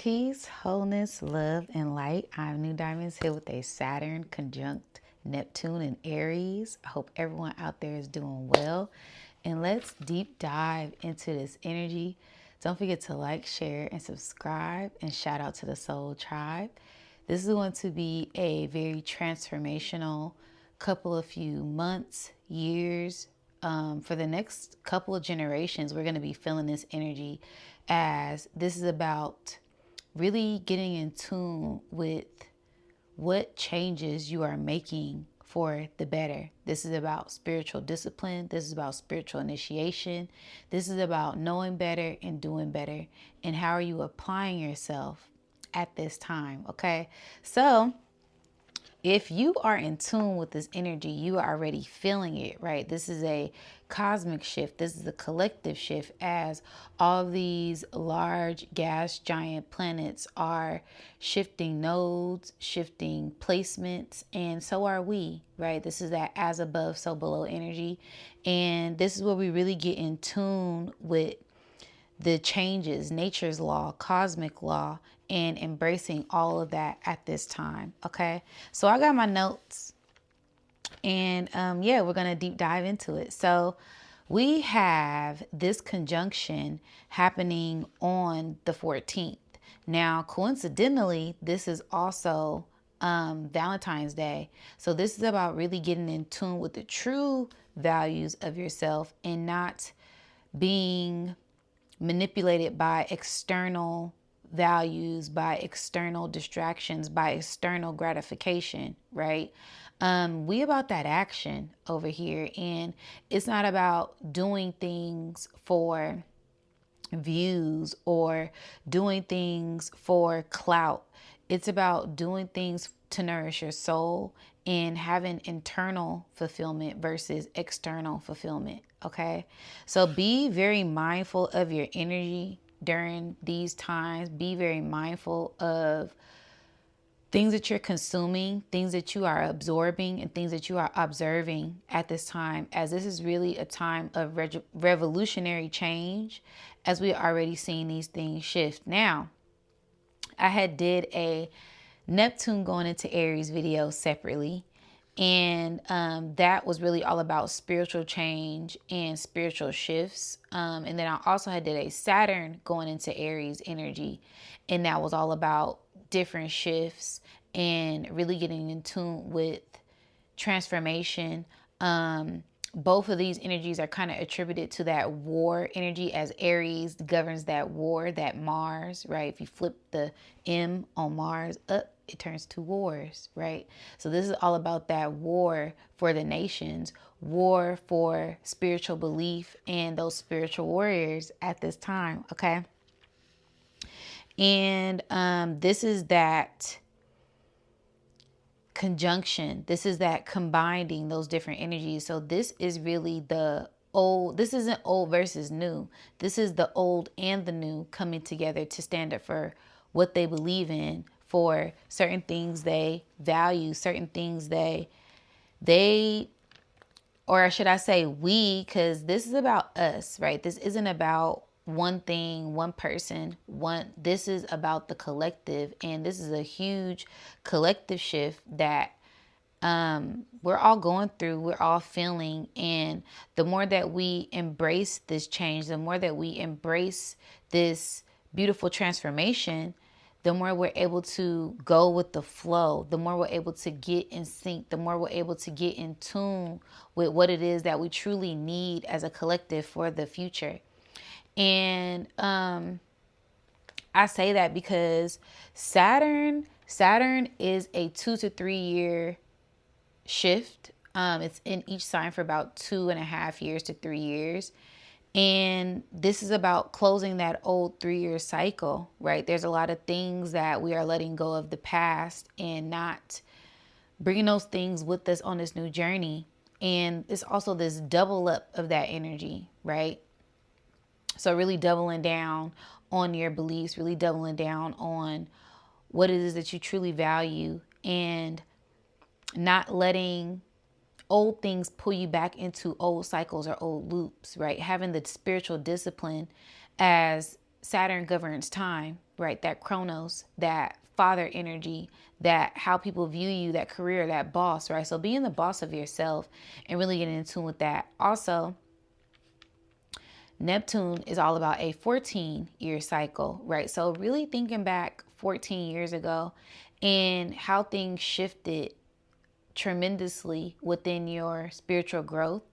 Peace, wholeness, love, and light. I'm Nudiamonds here with a Saturn conjunct Neptune and Aries. I hope everyone out there is doing well. And let's deep dive into this energy. Don't forget to like, share, and subscribe. And shout out to the Soul Tribe. This is going to be a very transformational couple of few months, years. For the next couple of generations, we're going to be feeling this energy as this is about really getting in tune with what changes you are making for the better. This is about spiritual discipline. This is about spiritual initiation. This is about knowing better and doing better. And how are you applying yourself at this time? Okay. So if you are in tune with this energy, you are already feeling it, right? This is a cosmic shift. This is a collective shift as all these large gas giant planets are shifting nodes, shifting placements, and so are we, right? This is that as above, so below energy. And this is where we really get in tune with the changes, nature's law, cosmic law, and embracing all of that at this time. Okay. So I got my notes and yeah, we're going to deep dive into it. So we have this conjunction happening on the 14th. Now, coincidentally, this is also Valentine's Day. So this is about really getting in tune with the true values of yourself and not being manipulated by external values, by external distractions, by external gratification, right? We about that action over here, and it's not about doing things for views or doing things for clout. It's about doing things to nourish your soul and having internal fulfillment versus external fulfillment. Okay. So be very mindful of your energy during these times. Be very mindful of things that you're consuming, things that you are absorbing, and things that you are observing at this time, as this is really a time of revolutionary change, as we are already seeing these things shift. Now, I had did a Neptune going into Aries video separately, and that was really all about spiritual change and spiritual shifts. And then I also had did a Saturn going into Aries energy, and that was all about different shifts and really getting in tune with transformation. Both of these energies are kind of attributed to that war energy, as Aries governs that war, that Mars, right? If you flip the M on Mars up, it turns to wars, right? So this is all about that war for the nations, war for spiritual belief and those spiritual warriors at this time, okay? And this is that conjunction. This is that combining those different energies. So this is really the old. This isn't old versus new. This is the old and the new coming together to stand up for what they believe in, for certain things they value, certain things they or should I say we, because this is about us, right? This isn't about one thing, one person, this is about the collective, and this is a huge collective shift that we're all going through, we're all feeling. And the more that we embrace this change, the more that we embrace this beautiful transformation, the more we're able to go with the flow, the more we're able to get in sync, the more we're able to get in tune with what it is that we truly need as a collective for the future. And I say that because Saturn is a 2 to 3 year shift. It's in each sign for about 2.5 years to 3 years. And this is about closing that old 3-year cycle, right? There's a lot of things that we are letting go of the past and not bringing those things with us on this new journey. And it's also this double up of that energy, right? So really doubling down on your beliefs, really doubling down on what it is that you truly value, and not letting old things pull you back into old cycles or old loops, right? Having the spiritual discipline as Saturn governs time, right? That Chronos, that father energy, that how people view you, that career, that boss, right? So being the boss of yourself and really getting in tune with that. Also, Neptune is all about a 14-year cycle, right? So really thinking back 14 years ago and how things shifted tremendously within your spiritual growth,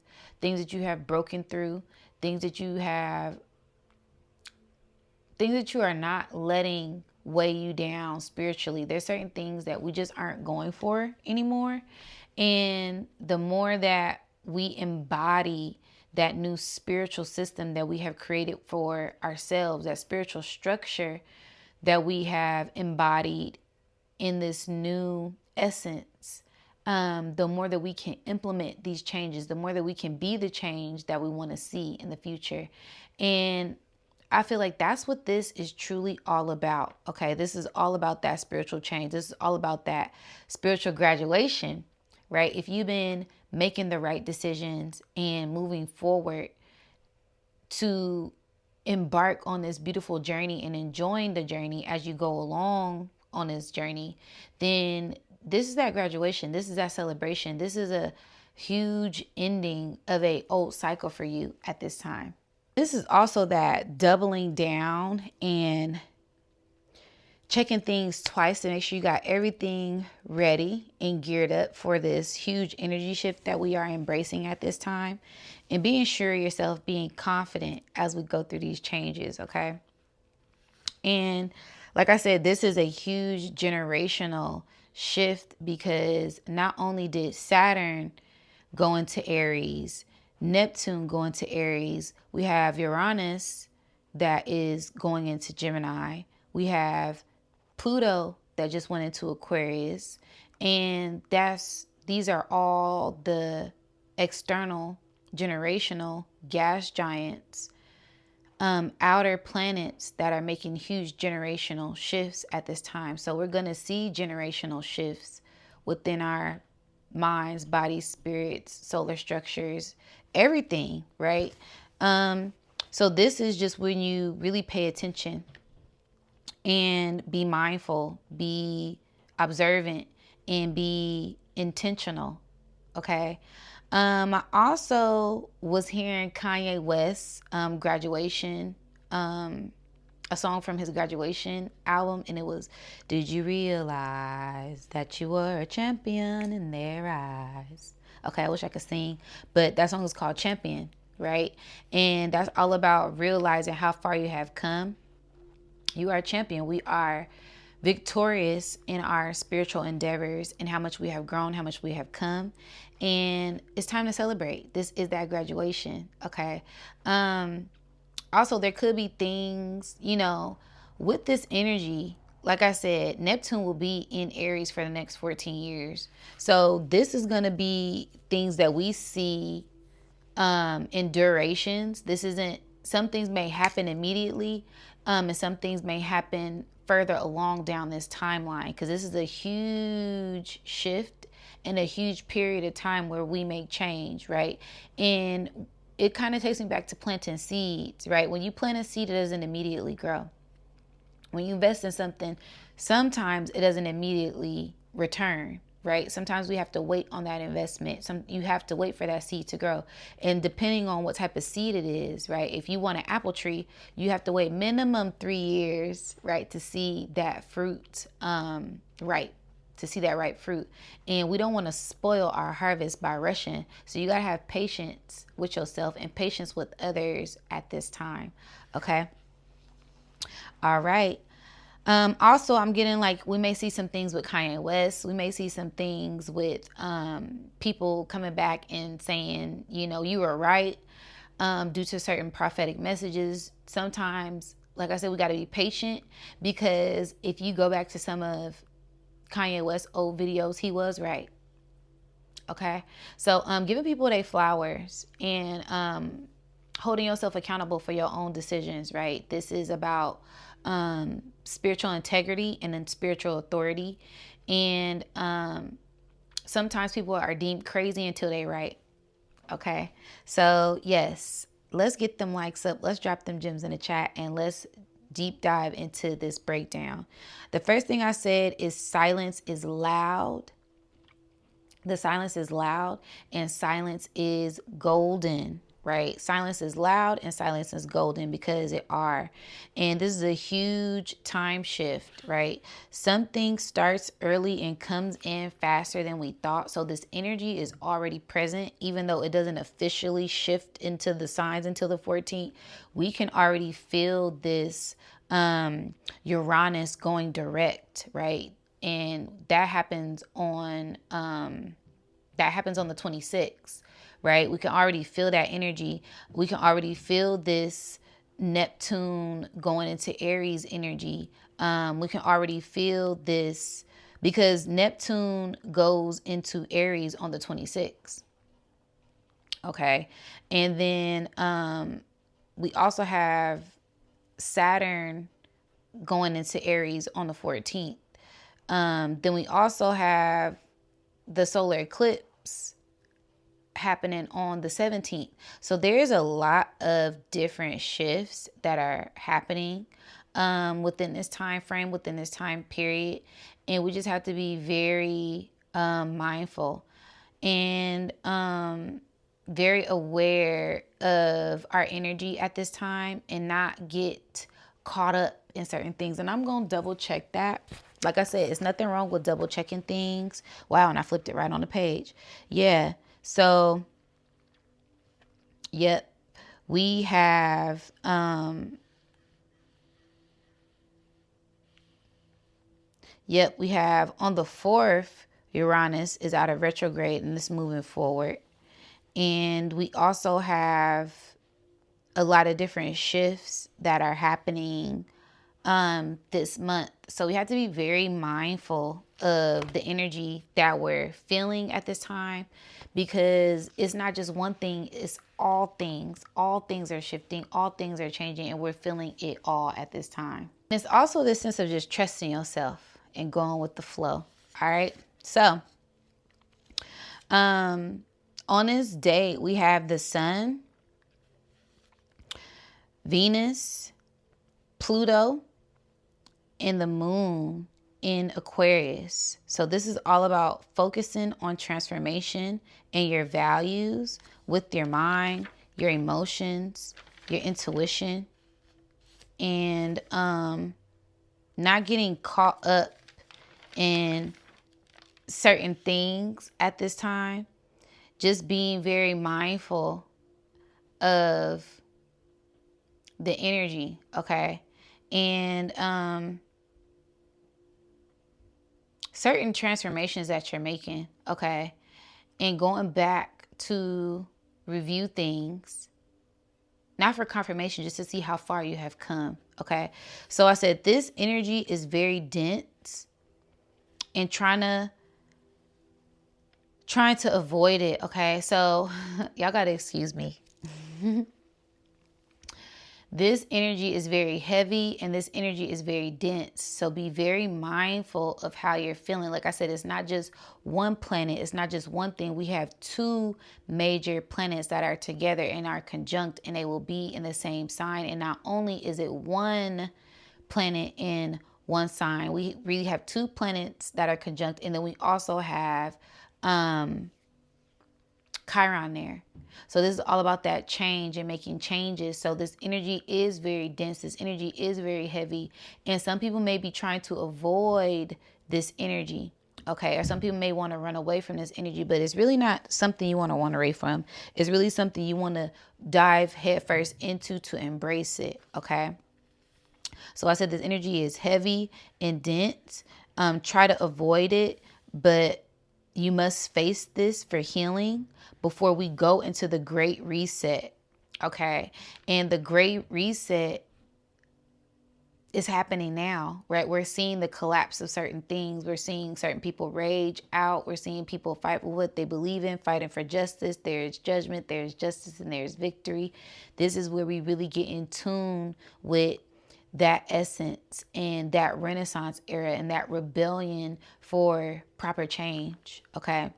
things that you have broken through, things that you have, things that you are not letting weigh you down spiritually. There's certain things that we just aren't going for anymore. And the more that we embody that new spiritual system that we have created for ourselves, that spiritual structure that we have embodied in this new essence, the more that we can implement these changes, the more that we can be the change that we want to see in the future. And I feel like that's what this is truly all about. Okay, this is all about that spiritual change. This is all about that spiritual graduation, right? If you've been making the right decisions and moving forward to embark on this beautiful journey and enjoying the journey as you go along on this journey, then this is that graduation. This is that celebration. This is a huge ending of a old cycle for you at this time. This is also that doubling down and checking things twice to make sure you got everything ready and geared up for this huge energy shift that we are embracing at this time, and being sure of yourself, being confident as we go through these changes, okay? And like I said, this is a huge generational shift because not only did Saturn go into Aries, Neptune go into Aries, we have Uranus that is going into Gemini, we have Pluto that just went into Aquarius, and these are all the external generational gas giants, outer planets that are making huge generational shifts at this time. So we're going to see generational shifts within our minds, bodies, spirits, solar structures, everything, right? So this is just when you really pay attention and be mindful, be observant, and be intentional. Okay. I also was hearing Kanye West's graduation, a song from his graduation album, and it was, "Did you realize that you were a champion in their eyes?" Okay, I wish I could sing, but that song is called Champion, right? And that's all about realizing how far you have come. You are a champion. We are victorious in our spiritual endeavors and how much we have grown, how much we have come. And it's time to celebrate. This is that graduation. Okay. Also, there could be things, with this energy. Like I said, Neptune will be in Aries for the next 14 years. So this is going to be things that we see in durations. This isn't, some things may happen immediately, and some things may happen further along down this timeline, because this is a huge shift and a huge period of time where we make change, right? And it kind of takes me back to planting seeds, right? When you plant a seed, it doesn't immediately grow. When you invest in something, sometimes it doesn't immediately return, right? Sometimes we have to wait on that investment. You have to wait for that seed to grow. And depending on what type of seed it is, right? If you want an apple tree, you have to wait minimum 3 years, right? To see that fruit, ripe, to see that ripe fruit. And we don't want to spoil our harvest by rushing. So you got to have patience with yourself and patience with others at this time. Okay. All right. Also, I'm getting like, we may see some things with Kanye West. We may see some things with people coming back and saying, you were right, due to certain prophetic messages. Sometimes, like I said, we got to be patient, because if you go back to some of Kanye West's old videos, he was right. Okay. So giving people their flowers and holding yourself accountable for your own decisions, right? This is about spiritual integrity and then spiritual authority. And sometimes people are deemed crazy until they right. Okay. So yes, let's get them likes up. Let's drop them gems in the chat, and let's deep dive into this breakdown. The first thing I said is silence is loud. The silence is loud and silence is golden, right? Silence is loud and silence is golden because it are. And this is a huge time shift, right? Something starts early and comes in faster than we thought. So this energy is already present, even though it doesn't officially shift into the signs until the 14th. We can already feel this Uranus going direct, right? And that happens on the 26th, right? We can already feel that energy. We can already feel this Neptune going into Aries energy. We can already feel this because Neptune goes into Aries on the 26th. Okay. And then we also have Saturn going into Aries on the 14th. Then we also have the solar eclipse happening on the 17th. So there's a lot of different shifts that are happening within this time frame, within this time period. And we just have to be very mindful and very aware of our energy at this time and not get caught up in certain things. And I'm going to double check that. Like I said, it's nothing wrong with double checking things. Wow, and I flipped it right on the page. Yeah. So, yep. We have we have on the 4th, Uranus is out of retrograde and it's moving forward. And we also have a lot of different shifts that are happening this month. So we have to be very mindful of the energy that we're feeling at this time, because it's not just one thing, it's all things. All things are shifting, all things are changing, and we're feeling it all at this time. And it's also this sense of just trusting yourself and going with the flow. All right. So on this day, we have the sun, Venus, Pluto, and the moon in Aquarius. So this is all about focusing on transformation and your values with your mind, your emotions, your intuition, and not getting caught up in certain things at this time. Just being very mindful of the energy, okay? And certain transformations that you're making, okay? And going back to review things, not for confirmation, just to see how far you have come, okay? So I said this energy is very dense and trying to avoid it, okay? So y'all gotta excuse me. This energy is very heavy and this energy is very dense. So be very mindful of how you're feeling. Like I said, it's not just one planet. It's not just one thing. We have two major planets that are together and are conjunct, and they will be in the same sign. And not only is it one planet in one sign, we really have two planets that are conjunct. And then we also have Chiron there. So this is all about that change and making changes. So this energy is very dense. This energy is very heavy. And some people may be trying to avoid this energy. Okay. Or some people may want to run away from this energy, but it's really not something you want to run away from. It's really something you want to dive headfirst into to embrace it. Okay. So I said this energy is heavy and dense. Try to avoid it, but you must face this for healing before we go into the Great Reset. Okay. And the Great Reset is happening now, right? We're seeing the collapse of certain things. We're seeing certain people rage out. We're seeing people fight for what they believe in, fighting for justice. There's judgment, there's justice, and there's victory. This is where we really get in tune with that essence and that Renaissance era and that rebellion for proper change. Okay.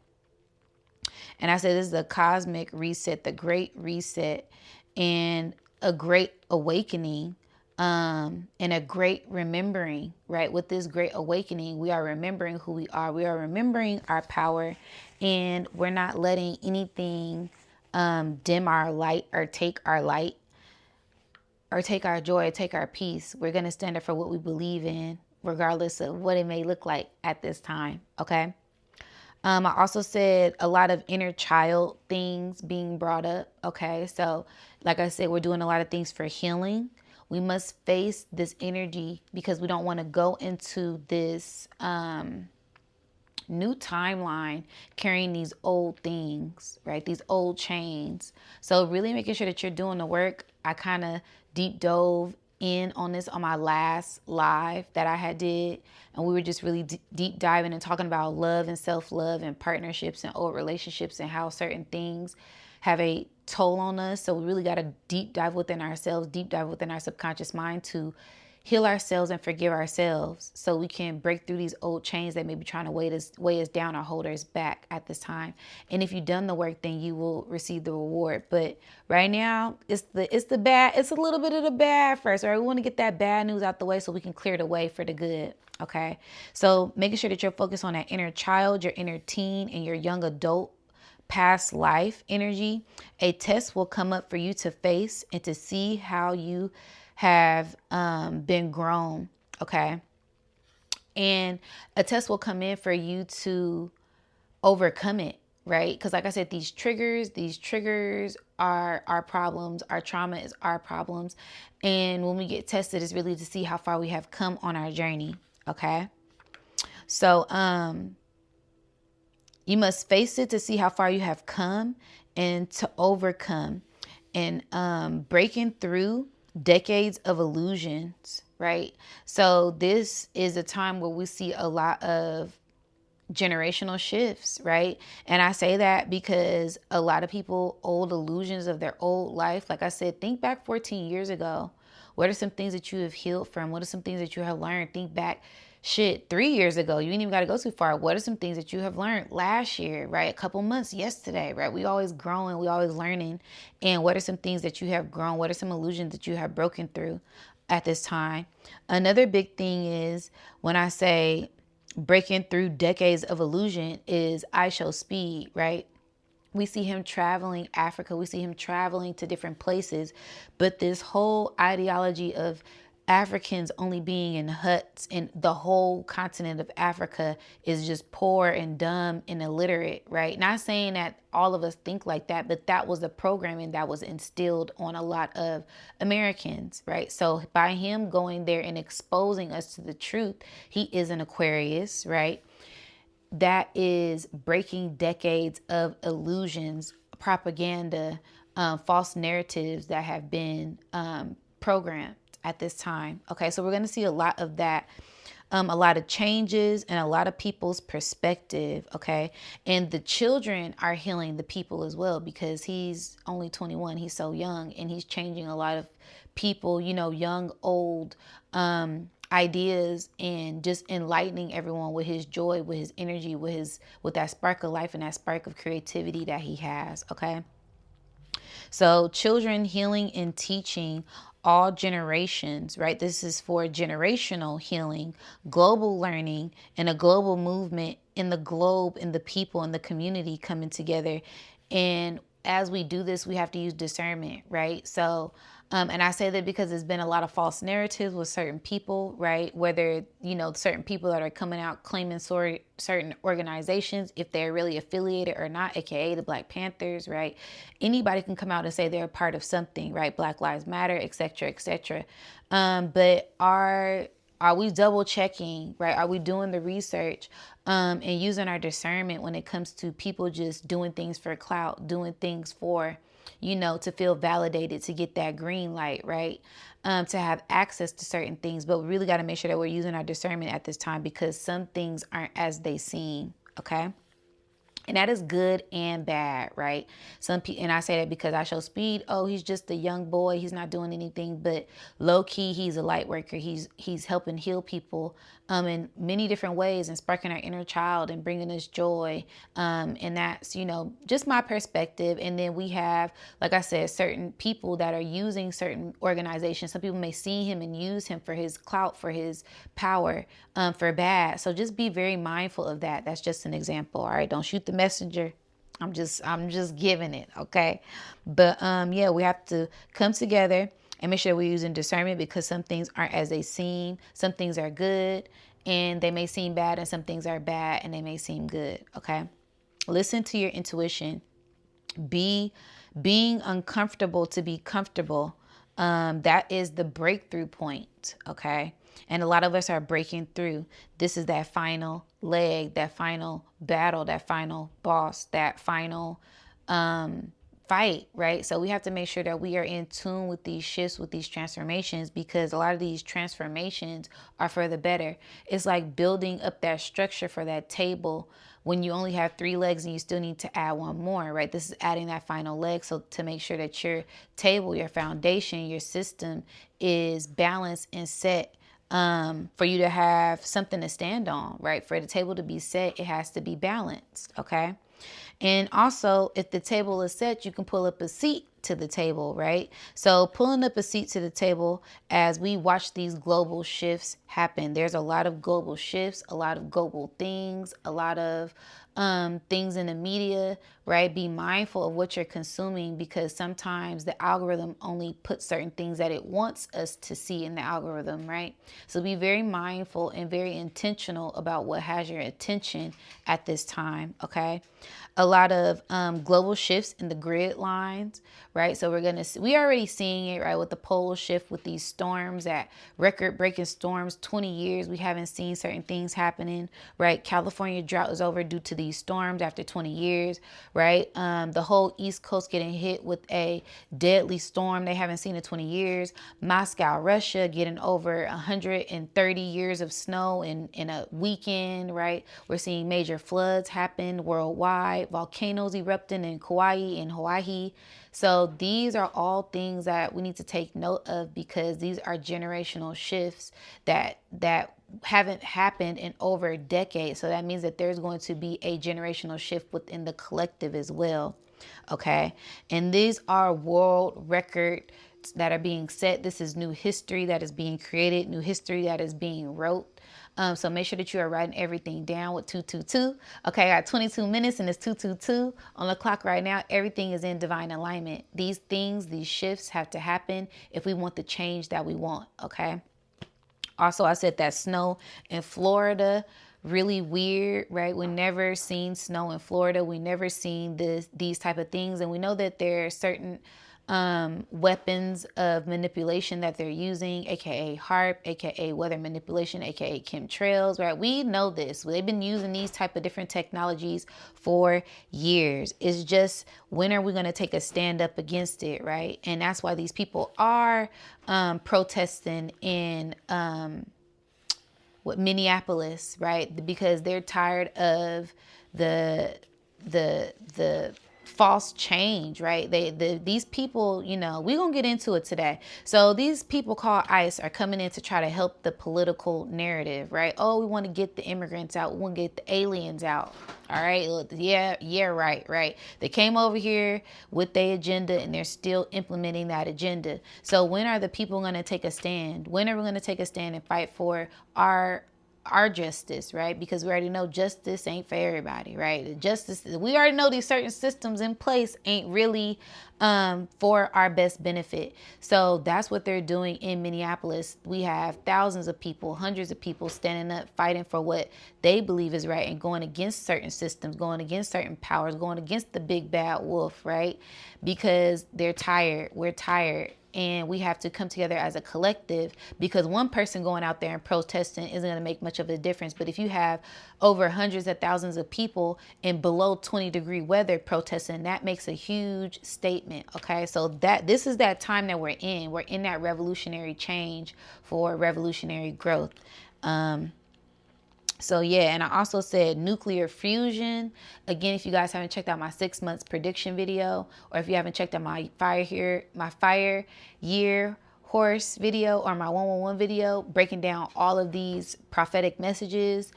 And I said this is a cosmic reset, the Great Reset, and a great awakening and a great remembering, right? With this great awakening, we are remembering who we are. We are remembering our power, and we're not letting anything dim our light or take our light or take our joy, take our peace. We're going to stand up for what we believe in, regardless of what it may look like at this time. Okay. I also said a lot of inner child things being brought up. Okay. So, like I said, we're doing a lot of things for healing. We must face this energy because we don't want to go into this new timeline carrying these old things, right? These old chains. So really making sure that you're doing the work. I kind of deep dove in on this on my last live that I had did, and we were just really deep diving and talking about love and self-love and partnerships and old relationships and how certain things have a toll on us. So we really got to deep dive within ourselves, deep dive within our subconscious mind to heal ourselves and forgive ourselves so we can break through these old chains that may be trying to weigh us down or hold us back at this time. And if you've done the work, then you will receive the reward. But right now, it's the bad. It's a little bit of the bad first, right? We want to get that bad news out the way so we can clear the way for the good. Okay. So making sure that you're focused on that inner child, your inner teen, and your young adult past life energy. A test will come up for you to face and to see how you have been grown. Okay. And a test will come in for you to overcome it, right? Because like I said, these triggers are our problems. Our trauma is our problems. And when we get tested, it's really to see how far we have come on our journey. Okay. So you must face it to see how far you have come and to overcome and breaking through decades of illusions, right? So this is a time where we see a lot of generational shifts, right? And I say that because a lot of people, old illusions of their old life, like I said, think back 14 years ago. What are some things that you have healed from? What are some things that you have learned? Think back 3 years ago. You ain't even got to go too far. What are some things that you have learned last year, right? A couple months, yesterday, right? We always growing, we always learning. And what are some things that you have grown? What are some illusions that you have broken through at this time? Another big thing is when I say breaking through decades of illusion is I show speed, right? We see him traveling Africa. We see him traveling to different places. But this whole ideology of Africans only being in huts and the whole continent of Africa is just poor and dumb and illiterate, right? Not saying that all of us think like that, but that was the programming that was instilled on a lot of Americans, right? So by him going there and exposing us to the truth, he is an Aquarius, right? That is breaking decades of illusions, propaganda, false narratives that have been programmed at this time. Okay, so we're going to see a lot of that, a lot of changes and a lot of people's perspective. Okay, and the children are healing the people as well because he's only 21. He's so young and he's changing a lot of people, you know, young, old, ideas and just enlightening everyone with his joy, with his energy, with that spark of life and that spark of creativity that he has. Okay. So children healing and teaching all generations, right? This is for generational healing, global learning, and a global movement in the globe, in the people, in the community coming together. And as we do this, we have to use discernment, right? So, and I say that because there's been a lot of false narratives with certain people, right? Whether, you know, certain people that are coming out claiming certain organizations, if they're really affiliated or not, aka the Black Panthers, right? Anybody can come out and say they're a part of something, right? Black Lives Matter, etc., etc. But are we double checking, right? Are we doing the research and using our discernment when it comes to people just doing things for clout, doing things for, you know, to feel validated, to get that green light, right? To have access to certain things. But we really got to make sure that we're using our discernment at this time because some things aren't as they seem, okay? And that is good and bad, right? Some people, and I say that because I show speed. Oh, he's just a young boy. He's not doing anything, but low key, he's a light worker. He's helping heal people in many different ways, and sparking our inner child and bringing us joy. And that's, just my perspective. And then we have, like I said, certain people that are using certain organizations. Some people may see him and use him for his clout, for his power, for bad. So just be very mindful of that. That's just an example. All right. Don't shoot the messenger. I'm just giving it. Okay. But yeah, we have to come together and make sure we're using discernment, because some things aren't as they seem. Some things are good and they may seem bad, and some things are bad and they may seem good. Okay. Listen to your intuition. Being uncomfortable to be comfortable. That is the breakthrough point. Okay. And a lot of us are breaking through. This is that final leg, that final battle, that final boss, that final fight, right? So we have to make sure that we are in tune with these shifts, with these transformations, because a lot of these transformations are for the better. It's like building up that structure for that table when you only have 3 legs and you still need to add one more, right? This is adding that final leg. So to make sure that your table, your foundation, your system is balanced and set, for you to have something to stand on, right? For the table to be set, it has to be balanced, okay? And also, if the table is set, you can pull up a seat to the table, right? So pulling up a seat to the table as we watch these global shifts happen. There's a lot of global shifts, a lot of global things, a lot of things in the media, right? Be mindful of what you're consuming, because sometimes the algorithm only puts certain things that it wants us to see in the algorithm, right? So be very mindful and very intentional about what has your attention at this time, okay? A lot of global shifts in the grid lines, right? So we already seeing it, right? With the pole shift, with these storms, at record-breaking storms, 20 years, we haven't seen certain things happening, right? California drought is over due to these storms after 20 years, right? The whole East Coast getting hit with a deadly storm they haven't seen in 20 years. Moscow, Russia getting over 130 years of snow in a weekend, right? We're seeing major floods happen worldwide, volcanoes erupting in Kauai and Hawaii. So these are all things that we need to take note of, because these are generational shifts that haven't happened in over a decade. So that means that there's going to be a generational shift within the collective as well. Okay. And these are world records that are being set. This is new history that is being created, new history that is being wrote. So make sure that you are writing everything down with 222. Okay, I got 22 minutes and it's 222 on the clock right now. Everything is in divine alignment. These things, these shifts have to happen if we want the change that we want. Okay. Also, I said that snow in Florida, really weird, right? We never seen snow in Florida. We never seen these type of things. And we know that there are certain weapons of manipulation that they're using, aka HARP, aka weather manipulation, aka chemtrails, right? We know this. They've been using these type of different technologies for years. It's just, when are we going to take a stand up against it, right? And that's why these people are protesting in Minneapolis, right? Because they're tired of the false change, right? These people, we're gonna get into it today. So these people called ICE are coming in to try to help the political narrative, right? Oh, we want to get the immigrants out, we want to get the aliens out. All right, yeah, right. They came over here with their agenda and they're still implementing that agenda. So when are the people going to take a stand? When are we going to take a stand and fight for our justice, right? Because we already know justice ain't for everybody, right? The justice, we already know these certain systems in place ain't really for our best benefit. So that's what they're doing in Minneapolis. We have thousands of people, hundreds of people standing up, fighting for what they believe is right, and going against certain systems, going against certain powers, going against the big bad wolf, right? Because they're tired. We're tired. And we have to come together as a collective, because one person going out there and protesting isn't going to make much of a difference. But if you have over hundreds of thousands of people in below 20-degree weather protesting, that makes a huge statement. Okay, so this is that time that we're in. We're in that revolutionary change for revolutionary growth. So yeah, and I also said nuclear fusion. Again, if you guys haven't checked out my 6 months prediction video, or if you haven't checked out my fire year horse video or my 111 video breaking down all of these prophetic messages,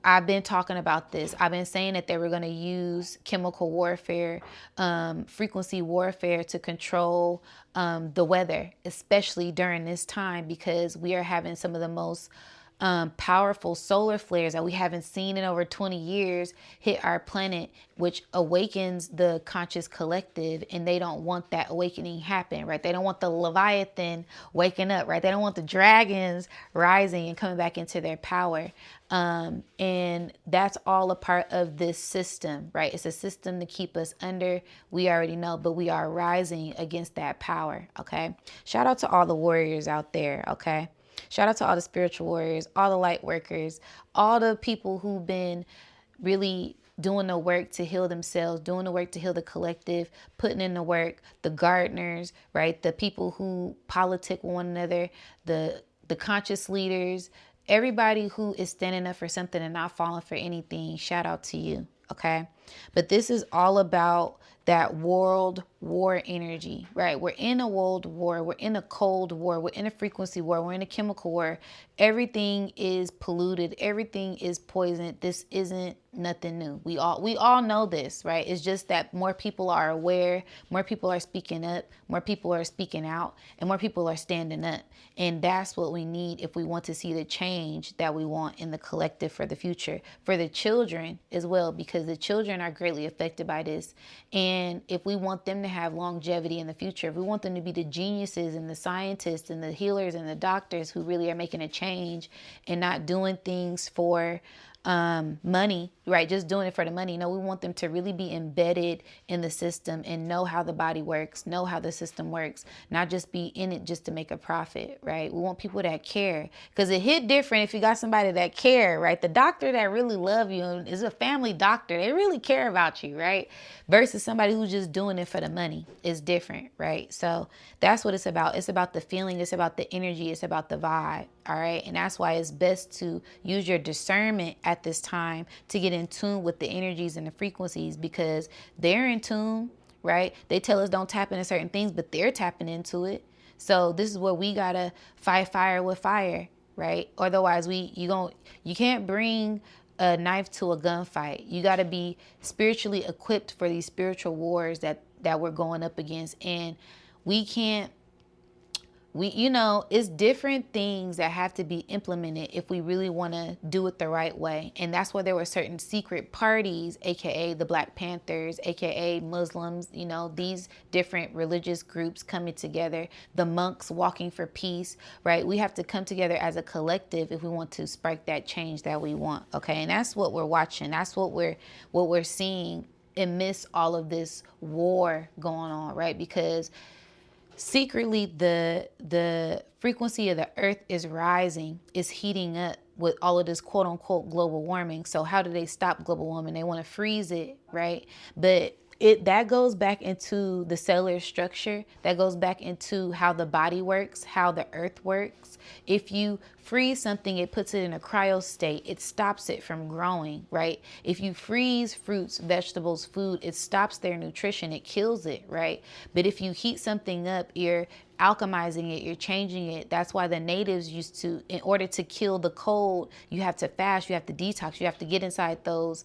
I've been talking about this. I've been saying that they were going to use chemical warfare, frequency warfare to control the weather, especially during this time, because we are having some of the most powerful solar flares that we haven't seen in over 20 years hit our planet, which awakens the conscious collective, and they don't want that awakening happen, right? They don't want the Leviathan waking up, right? They don't want the dragons rising and coming back into their power. And that's all a part of this system, right? It's a system to keep us under. We already know, but we are rising against that power. Okay. Shout out to all the warriors out there. Okay. Shout out to all the spiritual warriors, all the light workers, all the people who've been really doing the work to heal themselves, doing the work to heal the collective, putting in the work, the gardeners, right? The people who politic one another, the conscious leaders, everybody who is standing up for something and not falling for anything. Shout out to you. Okay. But this is all about that world war energy, right? We're in a world war. We're in a cold war. We're in a frequency war. We're in a chemical war. Everything is polluted. Everything is poisoned. This isn't nothing new. We all know this, right? It's just that more people are aware, more people are speaking up, more people are speaking out, and more people are standing up. And that's what we need if we want to see the change that we want in the collective for the future, for the children as well, because the children are greatly affected by this. And if we want them to have longevity in the future, if we want them to be the geniuses and the scientists and the healers and the doctors who really are making a change and not doing things for money, right? Just doing it for the money. No, we want them to really be embedded in the system and know how the body works, know how the system works, not just be in it just to make a profit, right? We want people that care, because it hit different if you got somebody that care, right? The doctor that really love you is a family doctor. They really care about you, right? Versus somebody who's just doing it for the money is different, right? So that's what it's about. It's about the feeling. It's about the energy. It's about the vibe. All right. And that's why it's best to use your discernment at this time to get in tune with the energies and the frequencies, because they're in tune, right? They tell us don't tap into certain things, but they're tapping into it. So this is where we got to fight fire with fire, right? Otherwise you can't bring a knife to a gunfight. You got to be spiritually equipped for these spiritual wars that we're going up against. And it's different things that have to be implemented if we really want to do it the right way. And that's why there were certain secret parties, aka the Black Panthers, aka Muslims, these different religious groups coming together, the monks walking for peace, right? We have to come together as a collective if we want to spark that change that we want. Okay. And that's what we're watching. That's what we're seeing amidst all of this war going on, right? Because secretly, the frequency of the earth is rising, is heating up with all of this quote unquote global warming. So how do they stop global warming? They want to freeze it, right? But that goes back into the cellular structure. That goes back into how the body works, how the earth works. If you freeze something, it puts it in a cryo state. It stops it from growing, right? If you freeze fruits, vegetables, food, it stops their nutrition. It kills it, right? But if you heat something up, you're alchemizing it, you're changing it. That's why the natives used to, in order to kill the cold, you have to fast, you have to detox, you have to get inside those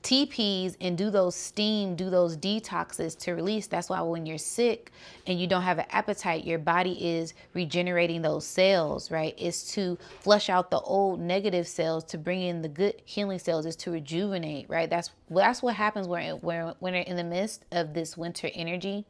teepees and do those detoxes to release. That's why when you're sick and you don't have an appetite, your body is regenerating those cells, right? It's to flush out the old negative cells to bring in the good healing cells, is to rejuvenate, right? That's what happens when we're in the midst of this winter energy.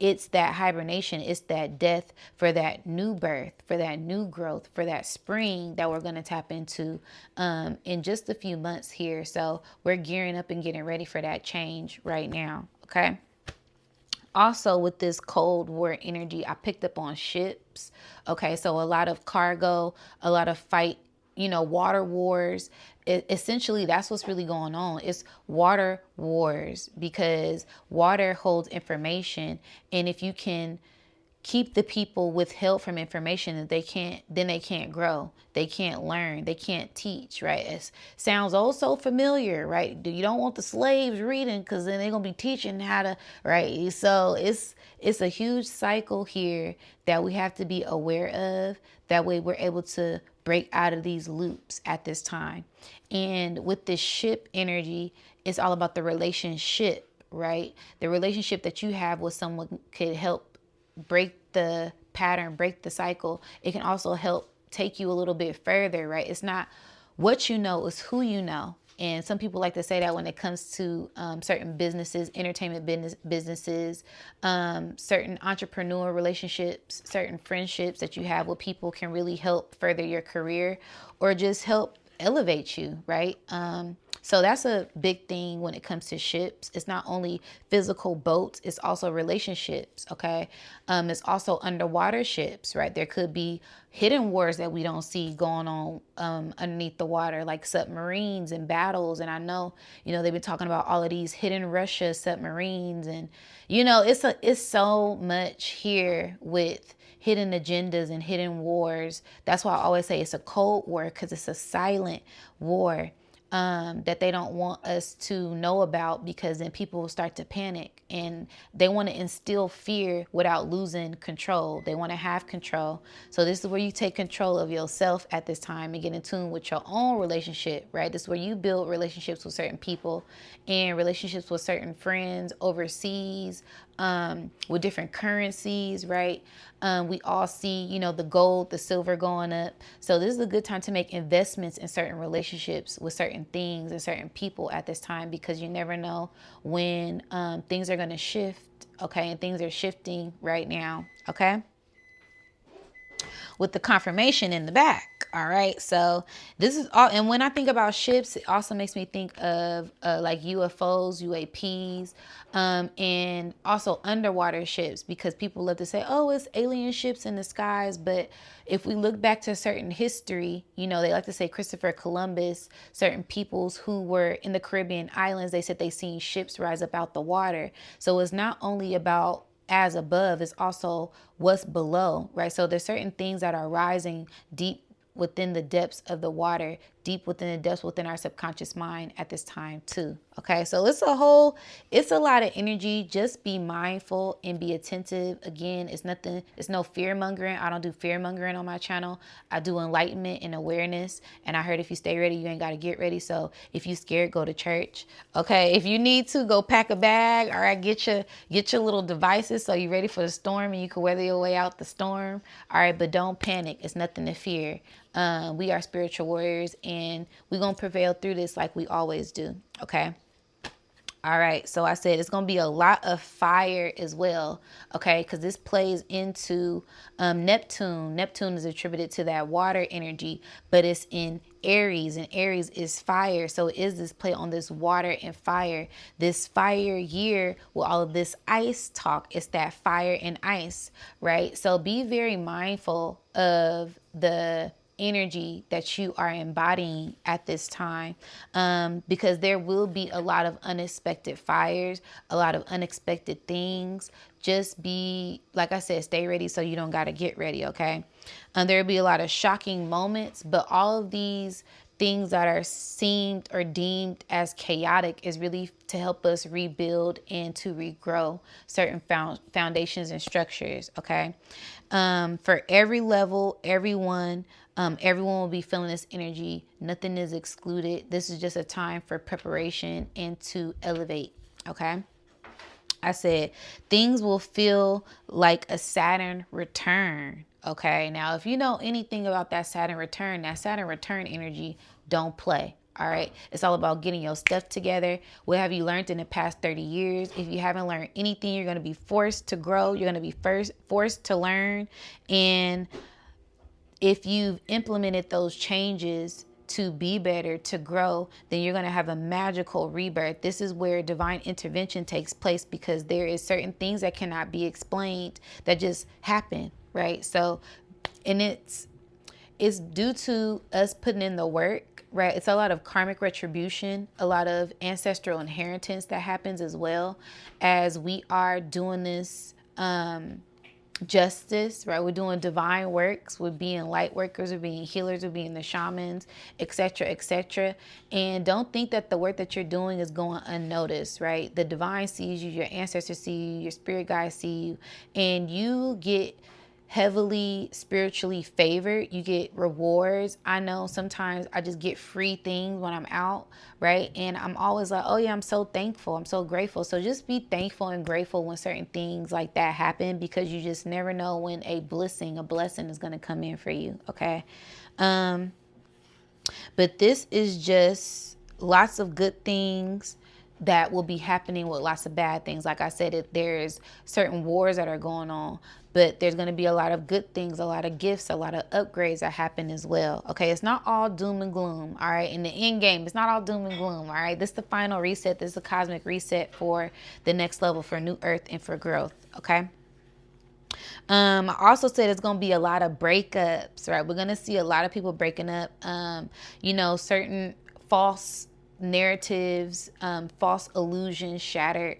It's that hibernation. It's that death for that new birth, for that new growth, for that spring that we're going to tap into in just a few months here. So we're gearing up and getting ready for that change right now. Okay. Also, with this Cold War energy, I picked up on ships. Okay. So a lot of cargo, a lot of fight, water wars. Essentially, that's what's really going on. It's water wars, because water holds information. And if you can keep the people withheld from information that they can't grow, they can't learn, they can't teach, right? It sounds oh so familiar, right? You don't want the slaves reading because then they're gonna be teaching how to, right? So it's a huge cycle here that we have to be aware of. That way we're able to break out of these loops at this time. And with this ship energy, it's all about the relationship, right? The relationship that you have with someone could help break the pattern, break the cycle. It can also help take you a little bit further, right? It's not what you know, it's who you know. And some people like to say that when it comes to certain businesses, entertainment businesses, certain entrepreneur relationships, certain friendships that you have with people can really help further your career or just help elevate you, right? So that's a big thing when it comes to ships. It's not only physical boats, it's also relationships, okay? It's also underwater ships, right? There could be hidden wars that we don't see going on underneath the water, like submarines and battles. And I know, they've been talking about all of these hidden Russia submarines. And, it's so much here with hidden agendas and hidden wars. That's why I always say it's a cold war, because it's a silent war. That they don't want us to know about, because then people will start to panic and they want to instill fear without losing control. They want to have control. So this is where you take control of yourself at this time and get in tune with your own relationship, right? This is where you build relationships with certain people and relationships with certain friends overseas, with different currencies, right? We all see, the gold, the silver going up. So this is a good time to make investments in certain relationships with certain things and certain people at this time, because you never know when things are going to shift, okay? And things are shifting right now, okay? With the confirmation in the back. All right. So this is all. And when I think about ships, it also makes me think of like UFOs, UAPs, and also underwater ships, because people love to say, oh, it's alien ships in the skies. But if we look back to certain history, they like to say Christopher Columbus, certain peoples who were in the Caribbean islands, they said they seen ships rise up out the water. So it's not only about as above, is also what's below, right? So there's certain things that are rising deep within the depths of the water, deep within the depths within our subconscious mind at this time too. Okay, so it's a lot of energy. Just be mindful and be attentive. Again, it's no fear mongering. I don't do fear mongering on my channel. I do enlightenment and awareness. And I heard if you stay ready, you ain't got to get ready. So if you scared, go to church. Okay, if you need to, go pack a bag. All right, get your little devices so you're ready for the storm and you can weather your way out the storm. All right, but don't panic. It's nothing to fear. We are spiritual warriors and we're going to prevail through this like we always do. Okay. All right. So I said it's going to be a lot of fire as well. Okay. Because this plays into Neptune. Neptune is attributed to that water energy, but it's in Aries, and Aries is fire. So it is this play on this water and fire. This fire year with all of this ice talk, it's that fire and ice, right? So be very mindful of the energy that you are embodying at this time, because there will be a lot of unexpected fires, a lot of unexpected things. Just be, like I said, stay ready so you don't got to get ready, okay? There'll be a lot of shocking moments, but all of these things that are seemed or deemed as chaotic is really to help us rebuild and to regrow certain foundations and structures, okay? For every level, everyone will be feeling this energy. Nothing is excluded. This is just a time for preparation and to elevate, okay? I said things will feel like a Saturn return. Okay. Now, if you know anything about that Saturn return energy, don't play. All right. It's all about getting your stuff together. What have you learned in the past 30 years? If you haven't learned anything, you're going to be forced to grow. You're going to be forced to learn. And if you've implemented those changes to be better, to grow, then you're going to have a magical rebirth. This is where divine intervention takes place, because there is certain things that cannot be explained that just happen, right? So, and it's due to us putting in the work, right? It's a lot of karmic retribution, a lot of ancestral inheritance that happens as well as we are doing this justice, right? We're doing divine works. We're being light workers. We're being healers. We're being the shamans, etc., etc. And don't think that the work that you're doing is going unnoticed, right? The divine sees you, your ancestors see you, your spirit guides see you, and you get heavily spiritually favored. You get rewards. I know sometimes I just get free things when I'm out, right? And I'm always like, oh yeah, I'm so thankful, I'm so grateful. So just be thankful and grateful when certain things like that happen, because you just never know when a blessing is going to come in for you. Okay. But this is just lots of good things that will be happening with lots of bad things. Like I said, there's certain wars that are going on, but there's going to be a lot of good things, a lot of gifts, a lot of upgrades that happen as well. Okay, it's not all doom and gloom. All right, in the end game, it's not all doom and gloom. All right, this is the final reset. This is the cosmic reset for the next level, for new earth and for growth. Okay. I also said it's going to be a lot of breakups, right? We're going to see a lot of people breaking up, certain false narratives, false illusions shattered,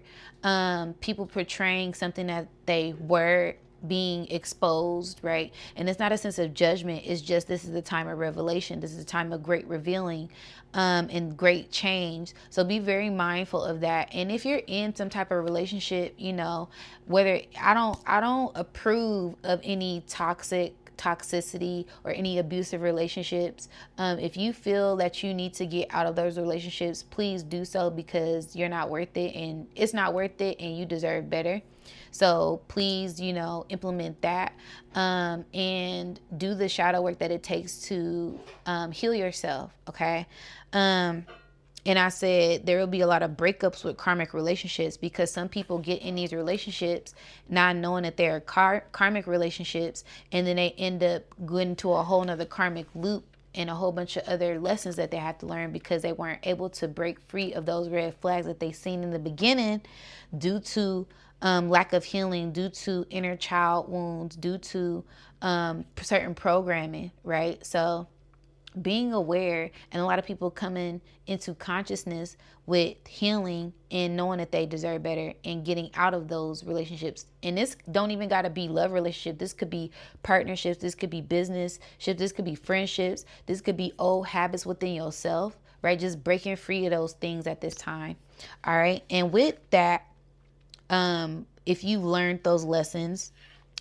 people portraying something that they were being exposed, right? And it's not a sense of judgment. It's just, this is the time of revelation. This is a time of great revealing, and great change. So be very mindful of that. And if you're in some type of relationship, whether I don't approve of any toxicity or any abusive relationships. If you feel that you need to get out of those relationships, please do so, because you're not worth it, and it's not worth it, and you deserve better. So please, implement that, and do the shadow work that it takes to heal yourself. Okay. And I said there will be a lot of breakups with karmic relationships, because some people get in these relationships not knowing that they're karmic relationships, and then they end up going into a whole nother karmic loop and a whole bunch of other lessons that they have to learn, because they weren't able to break free of those red flags that they seen in the beginning, due to lack of healing, due to inner child wounds, due to certain programming, right? So being aware, and a lot of people coming into consciousness with healing and knowing that they deserve better, and getting out of those relationships. And this don't even got to be love relationship. This could be partnerships. This could be business ships. This could be friendships. This could be old habits within yourself, right? Just breaking free of those things at this time. All right. And with that, if you learned those lessons,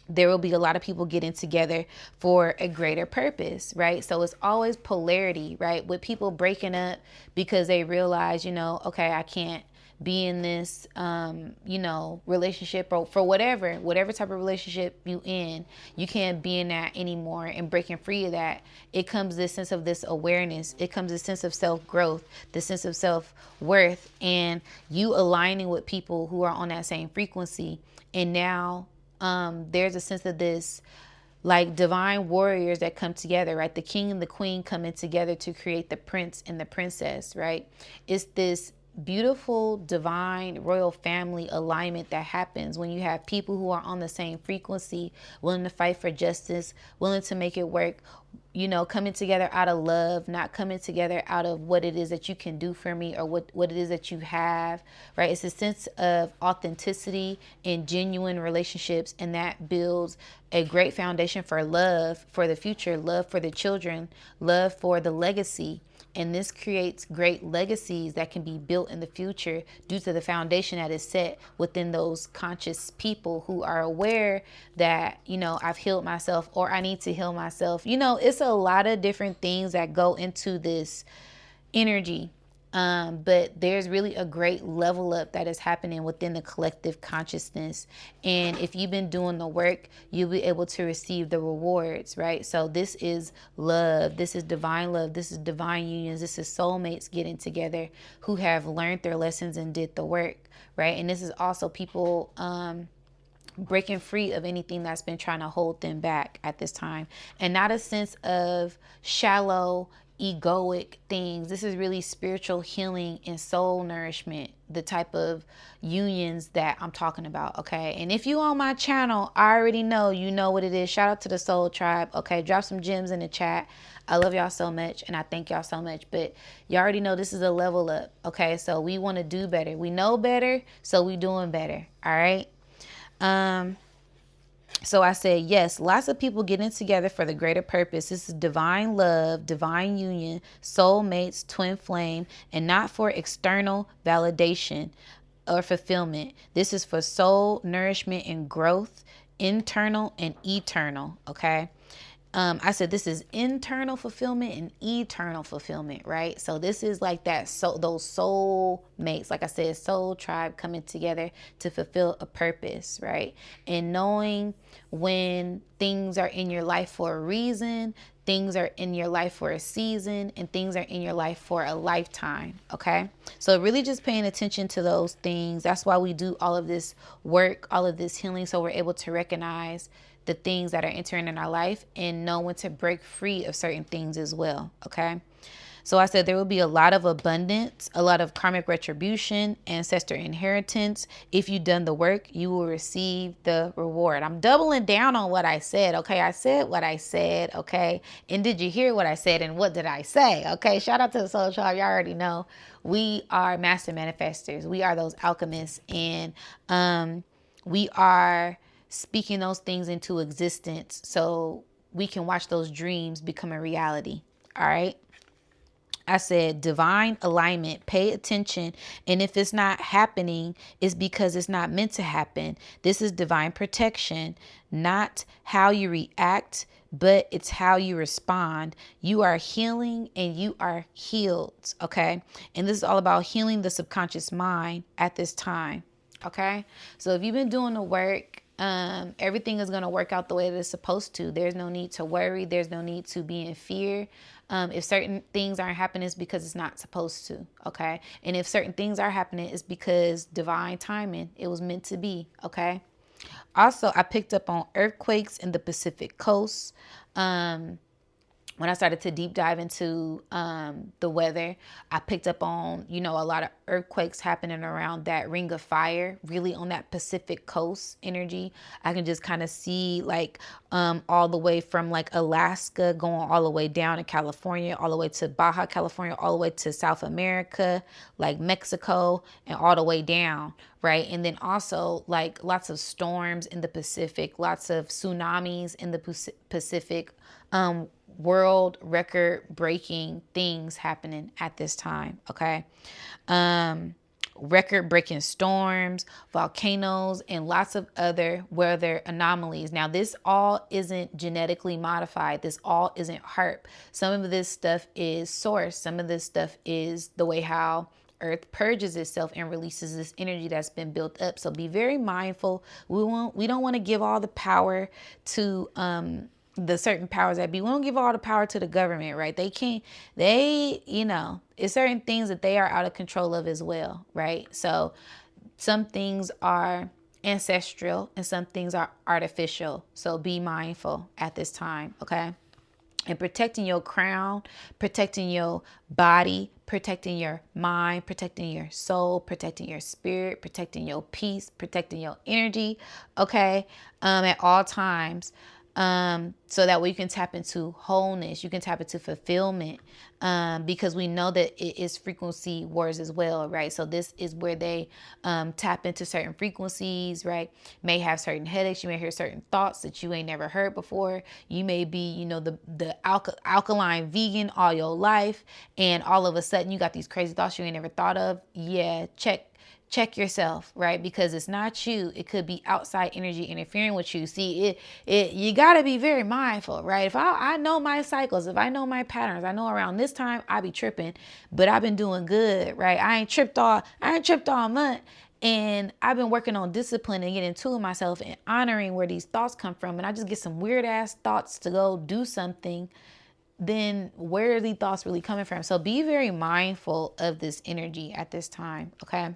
there will be a lot of people getting together for a greater purpose, right? So it's always polarity, right? With people breaking up because they realize, okay, I can't be in this, relationship, or for whatever type of relationship you can't be in that anymore, and breaking free of that. It comes this sense of this awareness. It comes this sense of self-growth, this sense of self-worth, and you aligning with people who are on that same frequency. And now, there's a sense of this, like divine warriors that come together, right? The king and the queen coming together to create the prince and the princess, right? It's this beautiful divine royal family alignment that happens when you have people who are on the same frequency, willing to fight for justice, willing to make it work, coming together out of love, not coming together out of what it is that you can do for me, or what it is that you have, right? It's a sense of authenticity and genuine relationships, and that builds a great foundation for love for the future, love for the children, love for the legacy. And this creates great legacies that can be built in the future due to the foundation that is set within those conscious people who are aware that, I've healed myself, or I need to heal myself. It's a lot of different things that go into this energy. But there's really a great level up that is happening within the collective consciousness. And if you've been doing the work, you'll be able to receive the rewards, right? So this is love. This is divine love. This is divine unions. This is soulmates getting together who have learned their lessons and did the work, right? And this is also people, breaking free of anything that's been trying to hold them back at this time. And not a sense of shallow, egoic things. This is really spiritual healing and soul nourishment, the type of unions that I'm talking about, okay? And if you on my channel, I already know you know what it is. Shout out to the Soul Tribe, okay? Drop some gems in the chat. I love y'all so much, and I thank y'all so much. But you already know this is a level up, okay? So we want to do better. We know better, so we doing better, all right? So I said, yes, lots of people getting together for the greater purpose. This is divine love, divine union, soulmates, twin flame, and not for external validation or fulfillment. This is for soul nourishment and growth, internal and eternal. Okay. I said this is internal fulfillment and eternal fulfillment, right? So this is like that. So those soul mates, like I said, soul tribe coming together to fulfill a purpose, right? And knowing when things are in your life for a reason, things are in your life for a season, and things are in your life for a lifetime. Okay. So really just paying attention to those things. That's why we do all of this work, all of this healing. So we're able to recognize the things that are entering in our life and know when to break free of certain things as well. Okay. So I said there will be a lot of abundance, a lot of karmic retribution, ancestor inheritance. If you've done the work, you will receive the reward. I'm doubling down on what I said. Okay. I said what I said. Okay. And did you hear what I said? And what did I say? Okay. Shout out to the Soul Tribe. Y'all already know we are master manifestors. We are those alchemists. And we are speaking those things into existence so we can watch those dreams become a reality. All right. I said divine alignment, pay attention. And if it's not happening, it's because it's not meant to happen. This is divine protection, not how you react, but it's how you respond. You are healing and you are healed. Okay. And this is all about healing the subconscious mind at this time. Okay. So if you've been doing the work, everything is going to work out the way that it's supposed to. There's no need to worry. There's no need to be in fear. If certain things aren't happening, it's because it's not supposed to. Okay. And if certain things are happening, it's because divine timing, it was meant to be. Okay. Also, I picked up on earthquakes in the Pacific coast. When I started to deep dive into the weather, I picked up on, a lot of earthquakes happening around that ring of fire, really on that Pacific coast energy. I can just kind of see like all the way from like Alaska going all the way down to California, all the way to Baja California, all the way to South America, like Mexico, and all the way down, right? And then also like lots of storms in the Pacific, lots of tsunamis in the Pacific, world record breaking things happening at this time. Okay. Record breaking storms, volcanoes, and lots of other weather anomalies. Now, this all isn't genetically modified. This all isn't HARP. Some of this stuff is source. Some of this stuff is the way how Earth purges itself and releases this energy that's been built up. So be very mindful. We don't want to give all the power to the certain powers that be. We don't give all the power to the government, right? It's certain things that they are out of control of as well, right? So some things are ancestral and some things are artificial. So be mindful at this time, okay? And protecting your crown, protecting your body, protecting your mind, protecting your soul, protecting your spirit, protecting your peace, protecting your energy, okay, at all times. So that way you can tap into wholeness, you can tap into fulfillment, because we know that it is frequency wars as well, right? So this is where they tap into certain frequencies, right? May have certain headaches, you may hear certain thoughts that you ain't never heard before. You may be, the alkaline vegan all your life, and all of a sudden you got these crazy thoughts you ain't never thought of. Yeah, check yourself, right? Because it's not you. It could be outside energy interfering with you. See, you got to be very mindful, right? If I know my cycles, if I know my patterns, I know around this time I be tripping, but I've been doing good, right? I ain't tripped all month. And I've been working on discipline and getting to myself and honoring where these thoughts come from. And I just get some weird ass thoughts to go do something. Then where are these thoughts really coming from? So be very mindful of this energy at this time, okay?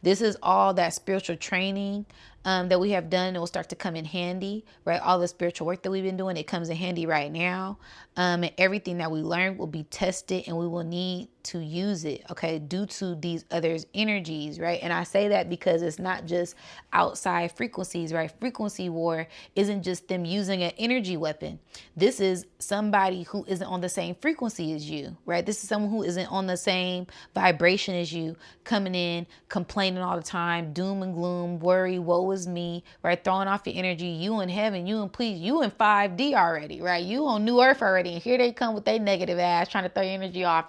This is all that spiritual training that we have done. It will start to come in handy, right? All the spiritual work that we've been doing, it comes in handy right now. And everything that we learn will be tested, and we will need to use it, okay, due to these others' energies, right? And I say that because it's not just outside frequencies, right? Frequency war isn't just them using an energy weapon. This is somebody who isn't on the same frequency as you, right? This is someone who isn't on the same vibration as you, coming in, complaining all the time, doom and gloom, worry, woe is me, right? Throwing off your energy. You in heaven, you in please, you in 5D already, right? You on New Earth already, and here they come with their negative ass trying to throw your energy off,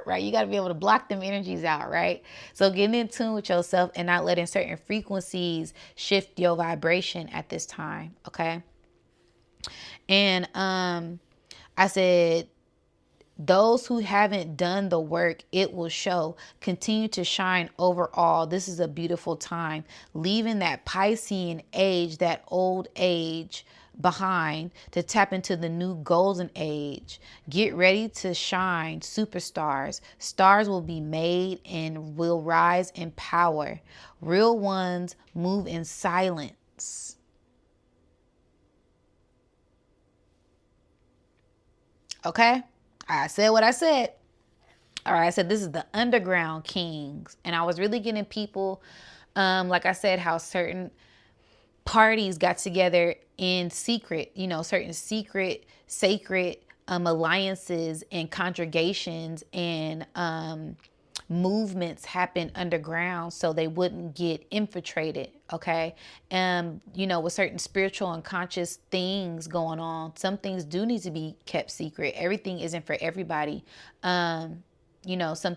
right? You got to be able to block them energies out, right? So getting in tune with yourself and not letting certain frequencies shift your vibration at this time, okay? And I said, those who haven't done the work, it will show. Continue to shine overall. This is a beautiful time. Leaving that Piscean age, that old age behind, to tap into the new golden age. Get ready to shine, superstars. Stars will be made and will rise in power. Real ones move in silence. Okay? I said what I said. All right, I said this is the underground kings. And I was really getting people, like I said, how certain parties got together in secret, certain secret, sacred alliances and congregations and movements happen underground so they wouldn't get infiltrated, okay? With certain spiritual and conscious things going on, some things do need to be kept secret. Everything isn't for everybody. Some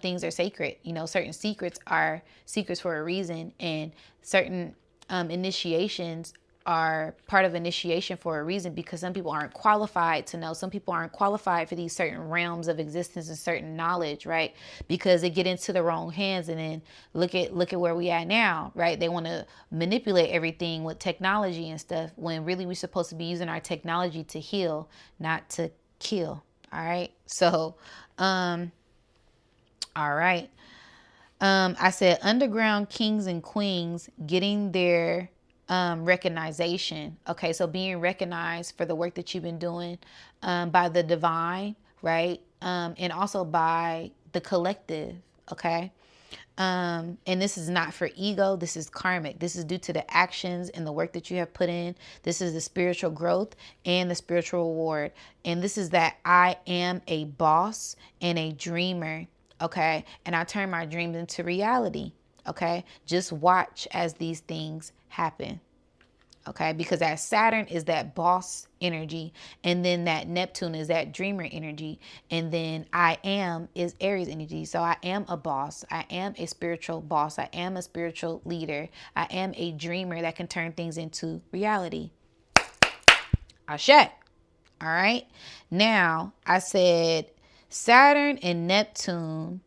things are sacred. Certain secrets are secrets for a reason, and certain initiations are part of initiation for a reason, because some people aren't qualified to know. Some people aren't qualified for these certain realms of existence and certain knowledge, right? Because they get into the wrong hands, and then look at where we at now, right? They want to manipulate everything with technology and stuff, when really we're supposed to be using our technology to heal, not to kill. All right. So, all right. I said underground kings and queens getting their recognition. Okay, so being recognized for the work that you've been doing by the divine, right? And also by the collective. Okay. And this is not for ego. This is karmic. This is due to the actions and the work that you have put in. This is the spiritual growth and the spiritual reward. And this is that I am a boss and a dreamer. Okay. And I turn my dreams into reality. Okay. Just watch as these things happen. Okay, because that Saturn is that boss energy, and then that Neptune is that dreamer energy, and then I am is Aries energy. So I am a boss. I am a spiritual boss. I am a spiritual leader. I am a dreamer that can turn things into reality. Ashe. All right. Now, I said Saturn and Neptune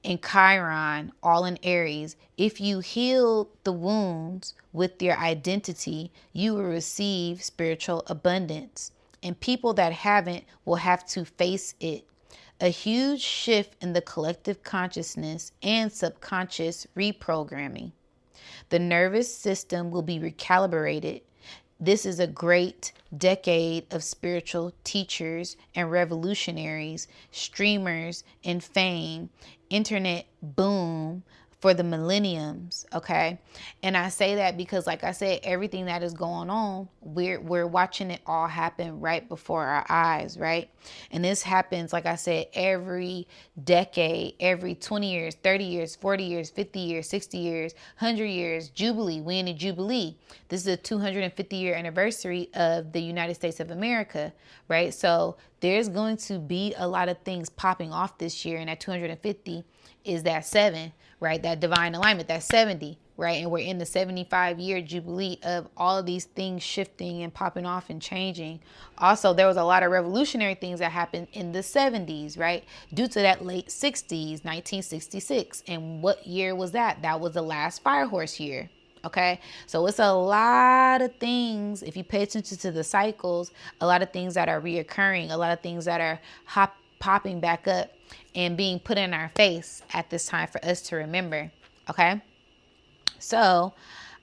and Chiron, all in Aries. If you heal the wounds with your identity, you will receive spiritual abundance. And people that haven't will have to face it. A huge shift in the collective consciousness and subconscious reprogramming. The nervous system will be recalibrated. This is a great decade of spiritual teachers and revolutionaries, streamers and fame, internet boom for the millenniums, okay? And I say that because, like I said, everything that is going on, we're watching it all happen right before our eyes, right? And this happens, like I said, every decade, every 20 years, 30 years, 40 years, 50 years, 60 years, 100 years, Jubilee. We in a Jubilee. This is a 250-year anniversary of the United States of America, right? So there's going to be a lot of things popping off this year, and at 250 is that 7, right? That divine alignment, that's 70, right? And we're in the 75-year Jubilee of all of these things shifting and popping off and changing. Also, there was a lot of revolutionary things that happened in the 70s, right? Due to that late 60s, 1966. And what year was that? That was the last fire horse year. Okay, so it's a lot of things. If you pay attention to the cycles, a lot of things that are reoccurring, a lot of things that are popping back up and being put in our face at this time for us to remember. Okay, so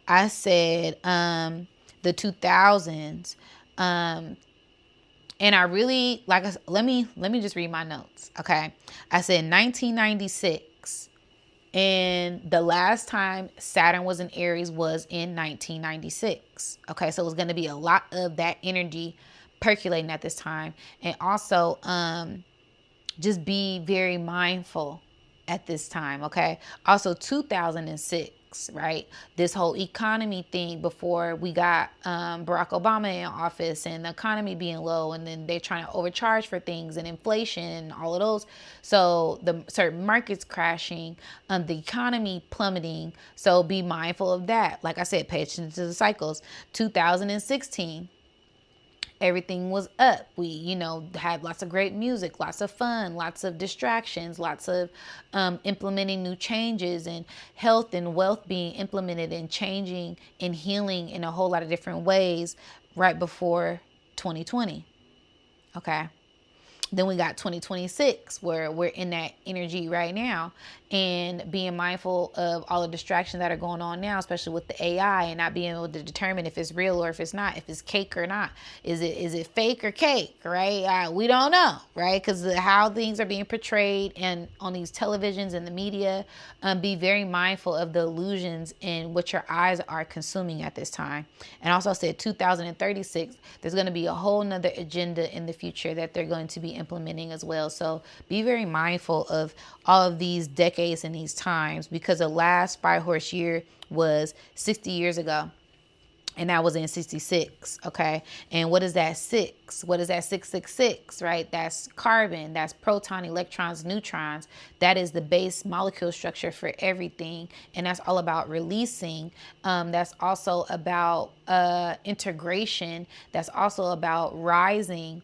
I said the 2000s, And I really let me just read my notes. Okay. I said 1996. And the last time Saturn was in Aries was in 1996. Okay. So it was going to be a lot of that energy percolating at this time. And also, just be very mindful at this time. Okay. Also 2006, right? This whole economy thing before we got Barack Obama in office, and the economy being low, and then they're trying to overcharge for things, and inflation and all of those. So the certain markets crashing, the economy plummeting. So be mindful of that. Like I said, pay attention to the cycles. 2016, everything was up. We, had lots of great music, lots of fun, lots of distractions, lots of implementing new changes, and health and wealth being implemented and changing and healing in a whole lot of different ways right before 2020. Okay. Then we got 2026, where we're in that energy right now, and being mindful of all the distractions that are going on now, especially with the AI, and not being able to determine if it's real or if it's not, if it's cake or not. Is it fake or cake, right? We don't know, right? Because how things are being portrayed and on these televisions and the media. Be very mindful of the illusions and what your eyes are consuming at this time. And also said 2036, there's going to be a whole nother agenda in the future that they're going to be implementing as well. So be very mindful of all of these decades and these times, because the last 5-horse year was 60 years ago. And that was in 66. Okay. And what is that 6? What is that 666, right? That's carbon, that's proton, electrons, neutrons. That is the base molecule structure for everything. And that's all about releasing. That's also about integration. That's also about rising,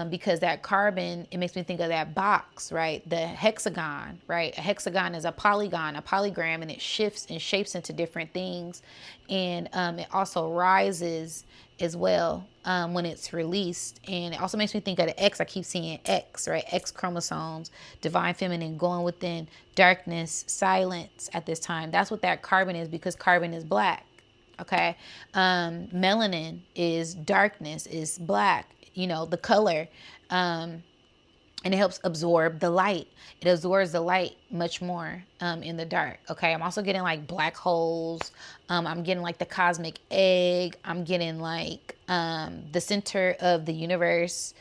because that carbon, it makes me think of that box, right? The hexagon, right? A hexagon is a polygon, a polygram, and it shifts and shapes into different things. And it also rises as well when it's released. And it also makes me think of the X. I keep seeing X, right? X chromosomes, divine feminine, going within, darkness, silence at this time. That's what that carbon is, because carbon is black. Okay. Melanin is darkness, is black, the color. And it helps absorb the light. It absorbs the light much more in the dark. Okay. I'm also getting like black holes. I'm getting like the cosmic egg. I'm getting like the center of the universe.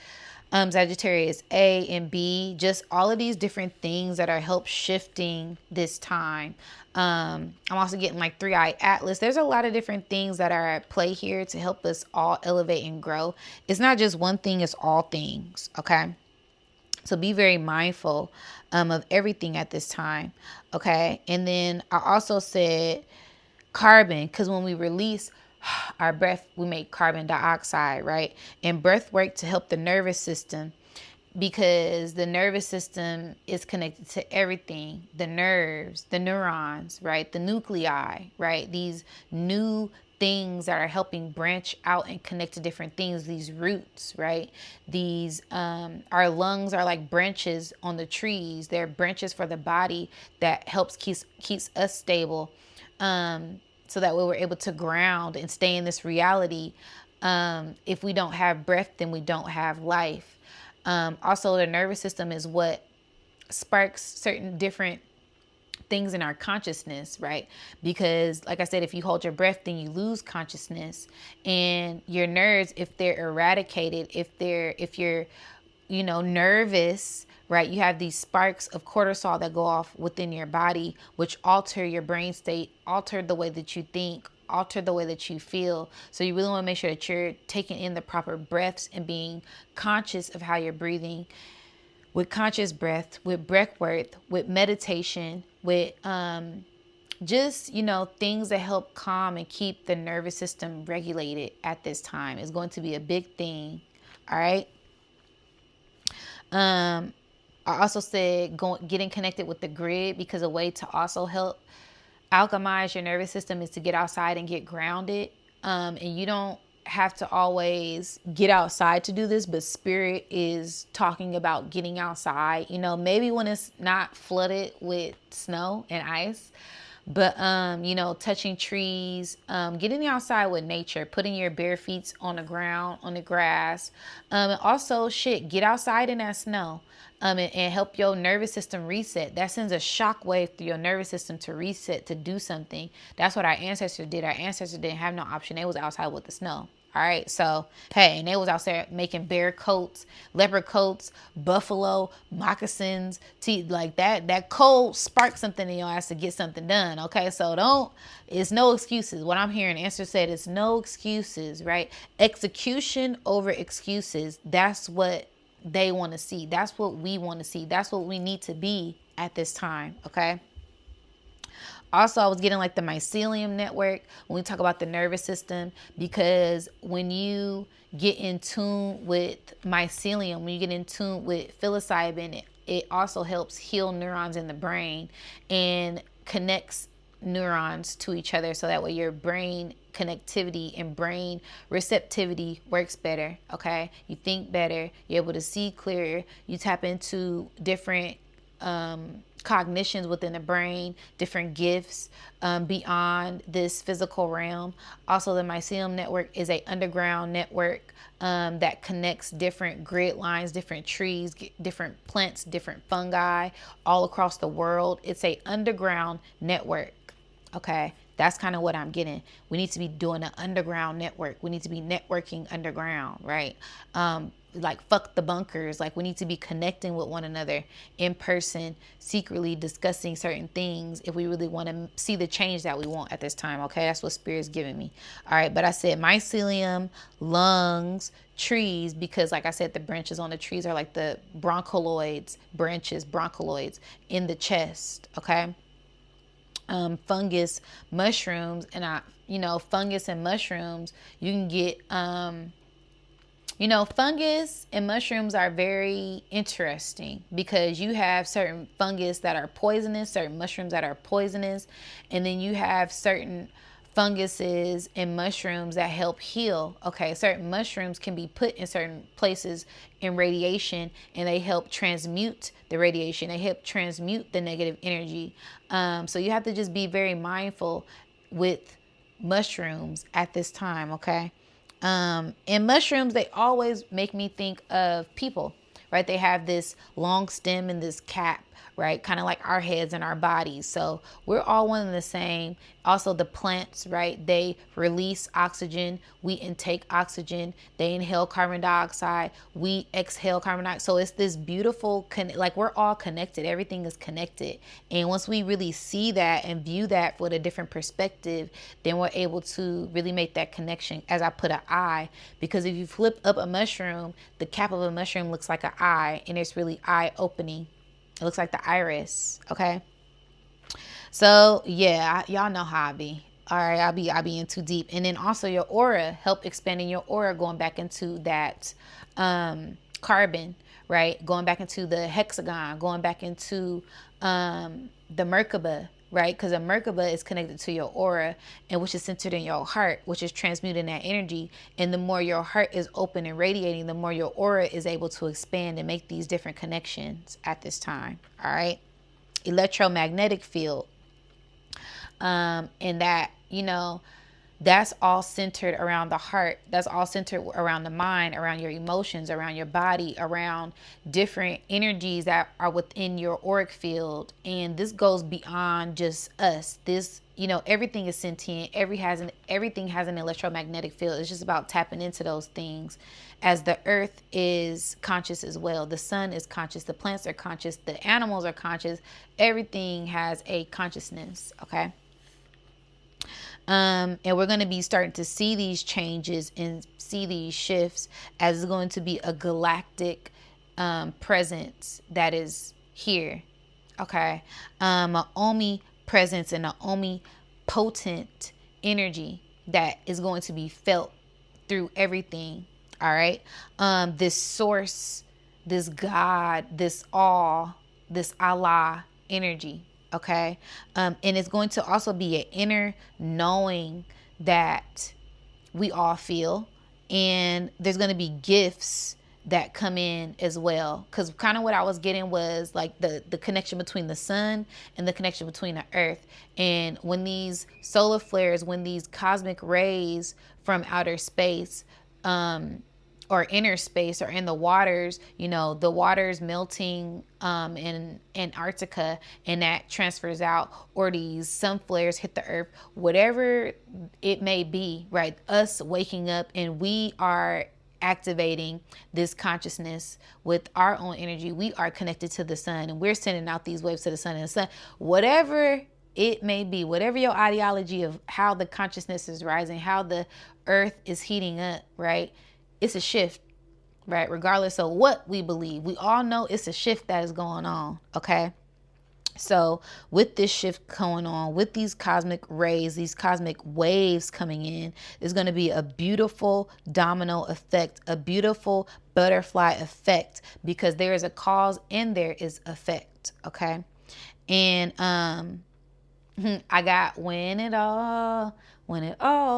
Sagittarius A and B, just all of these different things that are help shifting this time. I'm also getting like 3-Eye Atlas. There's a lot of different things that are at play here to help us all elevate and grow. It's not just one thing, it's all things. Okay. So be very mindful of everything at this time. Okay. And then I also said carbon, because when we release our breath, we make carbon dioxide, right? And breath work to help the nervous system, because the nervous system is connected to everything, the nerves, the neurons, right? The nuclei, right? These new things that are helping branch out and connect to different things, these roots, right? These our lungs are like branches on the trees. They're branches for the body that helps keeps us stable, so that way we're able to ground and stay in this reality. If we don't have breath, then we don't have life. Also, the nervous system is what sparks certain different things in our consciousness, right? Because like I said, if you hold your breath, then you lose consciousness. And your nerves, if they're eradicated, if you're nervous, right, you have these sparks of cortisol that go off within your body, which alter your brain state, alter the way that you think, alter the way that you feel. So you really want to make sure that you're taking in the proper breaths and being conscious of how you're breathing, with conscious breath, with breath work, with meditation, with just things that help calm and keep the nervous system regulated at this time is going to be a big thing. All right. I also said getting connected with the grid, because a way to also help alchemize your nervous system is to get outside and get grounded. And you don't have to always get outside to do this, but spirit is talking about getting outside, maybe when it's not flooded with snow and ice, But you know, touching trees, getting outside with nature, putting your bare feet on the ground, on the grass, and also shit, get outside in that snow. And help your nervous system reset. That sends a shock wave through your nervous system to reset, to do something. That's what our ancestors did. Our ancestors didn't have no option. They was outside with the snow. All right, so hey, and they was out there making bear coats, leopard coats, buffalo moccasins, like that. That cold sparked something in your ass to get something done. Okay, so it's no excuses. What I'm hearing, answer said, it's no excuses, right? Execution over excuses. That's what they want to see. That's what we want to see. That's what we need to be at this time. Okay. Also, I was getting like the mycelium network when we talk about the nervous system, because when you get in tune with mycelium, when you get in tune with psilocybin, it also helps heal neurons in the brain and connects neurons to each other, so that way your brain connectivity and brain receptivity works better. Okay, you think better, you're able to see clearer, you tap into different cognitions within the brain, different gifts beyond this physical realm. Also, the mycelium network is a underground network that connects different grid lines, different trees, different plants, different fungi all across the world. It's a underground network. Okay, that's kind of what I'm getting. We need to be doing an underground network. We need to be networking underground, right? Like fuck the bunkers. Like we need to be connecting with one another in person, secretly discussing certain things if we really want to see the change that we want at this time. Okay, that's what Spirit's giving me. All right, but I said mycelium, lungs, trees, because like I said, the branches on the trees are like the broncholoids, broncholoids in the chest. Okay. Fungus, mushrooms, and fungus and mushrooms, you can get, fungus and mushrooms are very interesting because you have certain fungus that are poisonous, certain mushrooms that are poisonous, and then you have certain funguses and mushrooms that help heal. Okay, certain mushrooms can be put in certain places in radiation and they help transmute the radiation. They help transmute the negative energy. So you have to just be very mindful with mushrooms at this time. Okay. And mushrooms, they always make me think of people, right? They have this long stem and this cap, right? Kind of like our heads and our bodies. So we're all one and the same. Also the plants, right? They release oxygen. We intake oxygen. They inhale carbon dioxide. We exhale carbon dioxide. So it's this beautiful, like we're all connected. Everything is connected. And once we really see that and view that with a different perspective, then we're able to really make that connection, as I put an eye, because if you flip up a mushroom, the cap of a mushroom looks like an eye, and it's really eye opening. It looks like the iris. Okay. So yeah, y'all know how I be. All right, I'll be in too deep. And then also your aura, help expanding your aura, going back into that carbon, right? Going back into the hexagon, going back into the Merkaba, right? Because a Merkaba is connected to your aura, and which is centered in your heart, which is transmuting that energy. And the more your heart is open and radiating, the more your aura is able to expand and make these different connections at this time. All right. Electromagnetic field. And that, that's all centered around the heart. That's all centered around the mind, around your emotions, around your body, around different energies that are within your auric field. And this goes beyond just us. This, everything is sentient. Everything has an electromagnetic field. It's just about tapping into those things. As the earth is conscious as well. The sun is conscious. The plants are conscious. The animals are conscious. Everything has a consciousness. Okay. And we're going to be starting to see these changes and see these shifts, as it's going to be a galactic presence that is here. Okay. An omnipresence and an omnipotent energy that is going to be felt through everything. All right. This source, this God, this all, this Allah energy. Okay. And it's going to also be an inner knowing that we all feel. And there's going to be gifts that come in as well. Because kind of what I was getting was like the connection between the sun and the connection between the earth. And when these solar flares, when these cosmic rays from outer space, or inner space or in the waters, you know, the waters melting in Antarctica, and that transfers out, or these sun flares hit the earth, whatever it may be, right? Us waking up and we are activating this consciousness with our own energy. We are connected to the sun and we're sending out these waves to the sun, and the sun, whatever it may be, whatever your ideology of how the consciousness is rising, how the earth is heating up, right? It's a shift, right? Regardless of what we believe, we all know it's a shift that is going on, okay? So with this shift going on, with these cosmic rays, these cosmic waves coming in, there's going to be a beautiful domino effect, a beautiful butterfly effect, because there is a cause and there is effect, okay? And I got when it all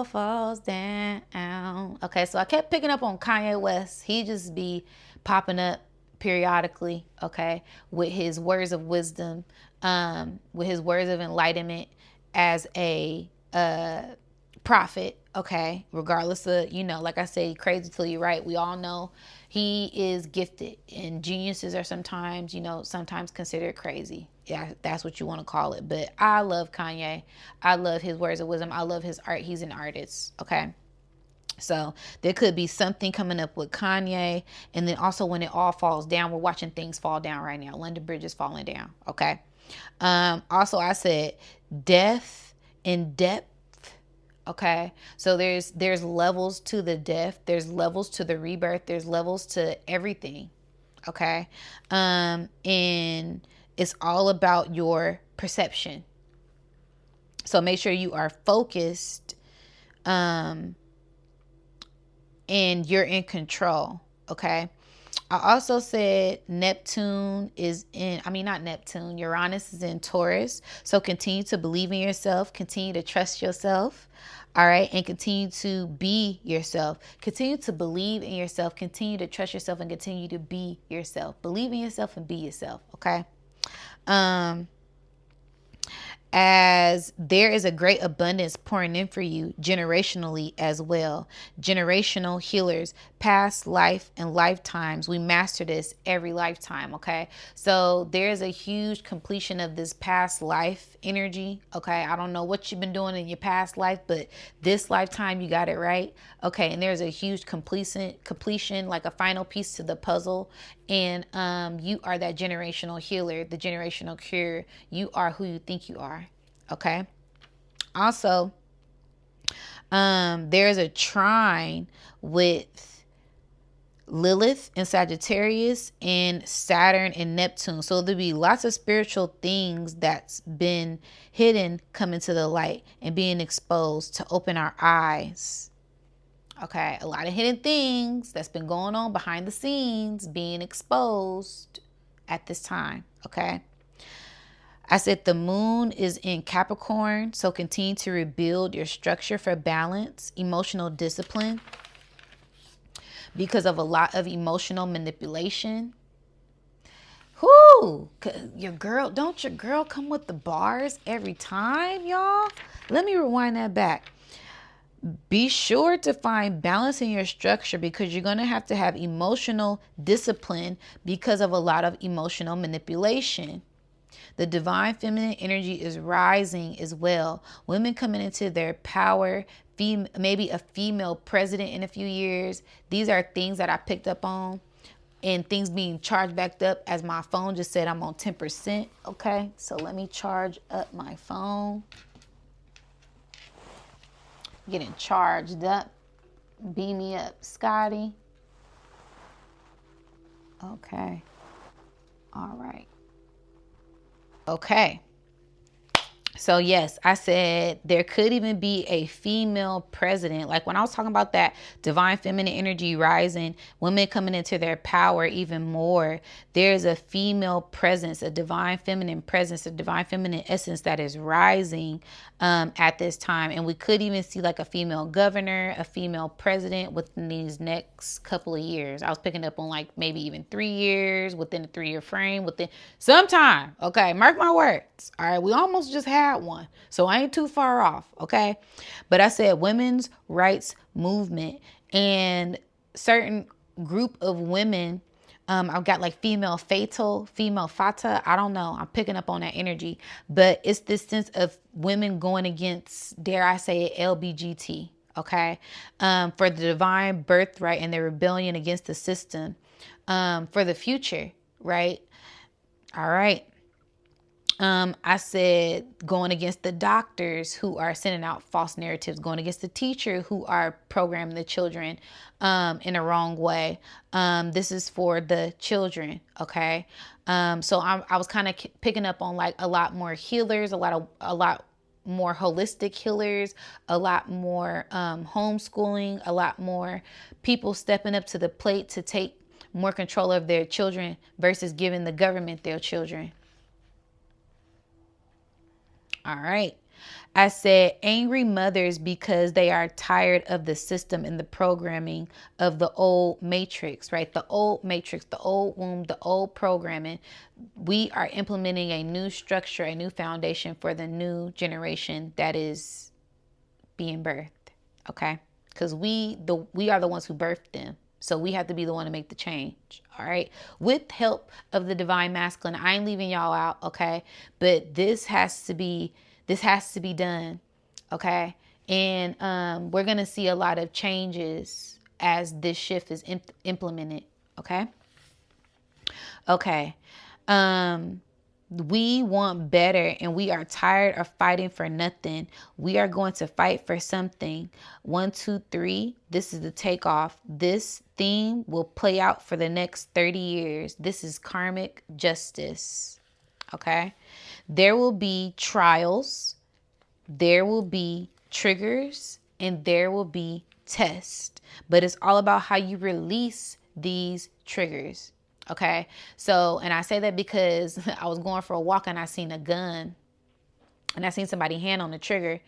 falls down. Okay, so I kept picking up on Kanye West. He just be popping up periodically, okay, with his words of wisdom, with his words of enlightenment as a prophet, okay, regardless of, you know, like I say, crazy till you're right. We all know he is gifted, and geniuses are sometimes, you know, sometimes considered crazy. Yeah, that's what you want to call it. But I love Kanye. I love his words of wisdom. I love his art. He's an artist, okay? So there could be something coming up with Kanye. And then also when it all falls down, we're watching things fall down right now. London Bridge is falling down, okay? Also, I said death and depth. Okay, so there's levels to the death, there's levels to the rebirth, there's levels to everything. Okay, and it's all about your perception. So make sure you are focused, and you're in control. Okay. I also said Neptune is in, I mean, not Neptune, Uranus is in Taurus. So continue to believe in yourself, continue to trust yourself, all right, and continue to be yourself. Continue to believe in yourself, continue to trust yourself, and continue to be yourself. Believe in yourself and be yourself, okay? As there is a great abundance pouring in for you generationally as well. Generational healers, past life and lifetimes. We master this every lifetime, okay? So there's a huge completion of this past life energy, okay? I don't know what you've been doing in your past life, but this lifetime you got it right, okay? And there's a huge completion, like a final piece to the puzzle. And you are that generational healer, the generational cure. You are who you think you are. Okay. Also, there's a trine with Lilith and Sagittarius and Saturn and Neptune. So there'll be lots of spiritual things that's been hidden coming to the light and being exposed to open our eyes. Okay, a lot of hidden things that's been going on behind the scenes being exposed at this time, okay? I said the moon is in Capricorn, so continue to rebuild your structure for balance, emotional discipline, because of a lot of emotional manipulation. Whoo! Don't your girl come with the bars every time, y'all? Let me rewind that back. Be sure to find balance in your structure, because you're going to have emotional discipline because of a lot of emotional manipulation. The divine feminine energy is rising as well. Women coming into their power, maybe a female president in a few years. These are things that I picked up on, and things being charged back up, as my phone just said I'm on 10%. Okay, so let me charge up my phone. Getting charged up. Beam me up, Scotty. Okay. All right. Okay. So yes, I said there could even be a female president. Like when I was talking about that divine feminine energy rising, women coming into their power even more, there's a female presence, a divine feminine presence, a divine feminine essence that is rising at this time. And we could even see like a female governor, a female president within these next couple of years. I was picking up on like maybe even 3 years, within a 3 year frame, within some time. Okay, mark my words. All right, we almost just had one, so I ain't too far off. Okay, but I said women's rights movement and certain group of women. I've got like female fatal, female fata. I don't know. I'm picking up on that energy, but it's this sense of women going against, dare I say it, LBGT. Okay, for the divine birthright and the rebellion against the system, for the future, right? All right. I said going against the doctors who are sending out false narratives, going against the teacher who are programming the children in a wrong way. This is for the children, okay? So I was kind of picking up on like a lot more healers, a lot more holistic healers, a lot more homeschooling, a lot more people stepping up to the plate to take more control of their children versus giving the government their children. All right. I said angry mothers because they are tired of the system and the programming of the old matrix, right? The old matrix, the old womb, the old programming. We are implementing a new structure, a new foundation for the new generation that is being birthed, okay? Because we are the ones who birthed them. So we have to be the one to make the change. All right. With help of the divine masculine. I ain't leaving y'all out. Okay. But this has to be done. Okay. And we're going to see a lot of changes as this shift is implemented. Okay. Okay. We want better and we are tired of fighting for nothing. We are going to fight for something. 1, 2, 3. This is the takeoff. This theme will play out for the next 30 years. This is karmic justice. Okay. There will be trials. There will be triggers and there will be tests. But it's all about how you release these triggers. Okay. So, and I say that because I was going for a walk and I seen a gun and I seen somebody hand on the trigger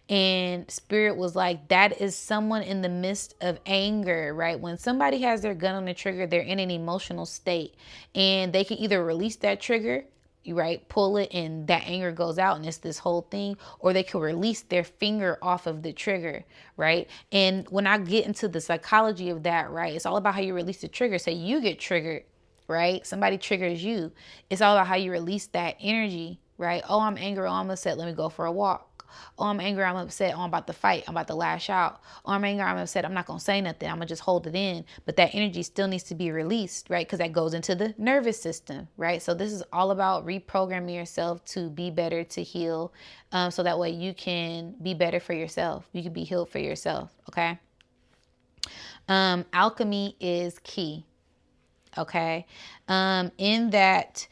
and spirit was like, that is someone in the midst of anger, right? When somebody has their gun on the trigger, they're in an emotional state and they can either release that trigger, right? Pull it and that anger goes out and it's this whole thing, or they can release their finger off of the trigger, right? And when I get into the psychology of that, right, it's all about how you release the trigger. Say you get triggered, right? Somebody triggers you. It's all about how you release that energy, right? Oh, I'm angry. Oh, I'm upset. Let me go for a walk. Oh, I'm angry. I'm upset. Oh, I'm about to fight. I'm about to lash out. Oh, I'm angry. I'm upset. I'm not going to say nothing. I'm going to just hold it in. But that energy still needs to be released, right? Because that goes into the nervous system, right? So this is all about reprogramming yourself to be better, to heal. So that way you can be better for yourself. You can be healed for yourself. Okay. Alchemy is key. Okay. In that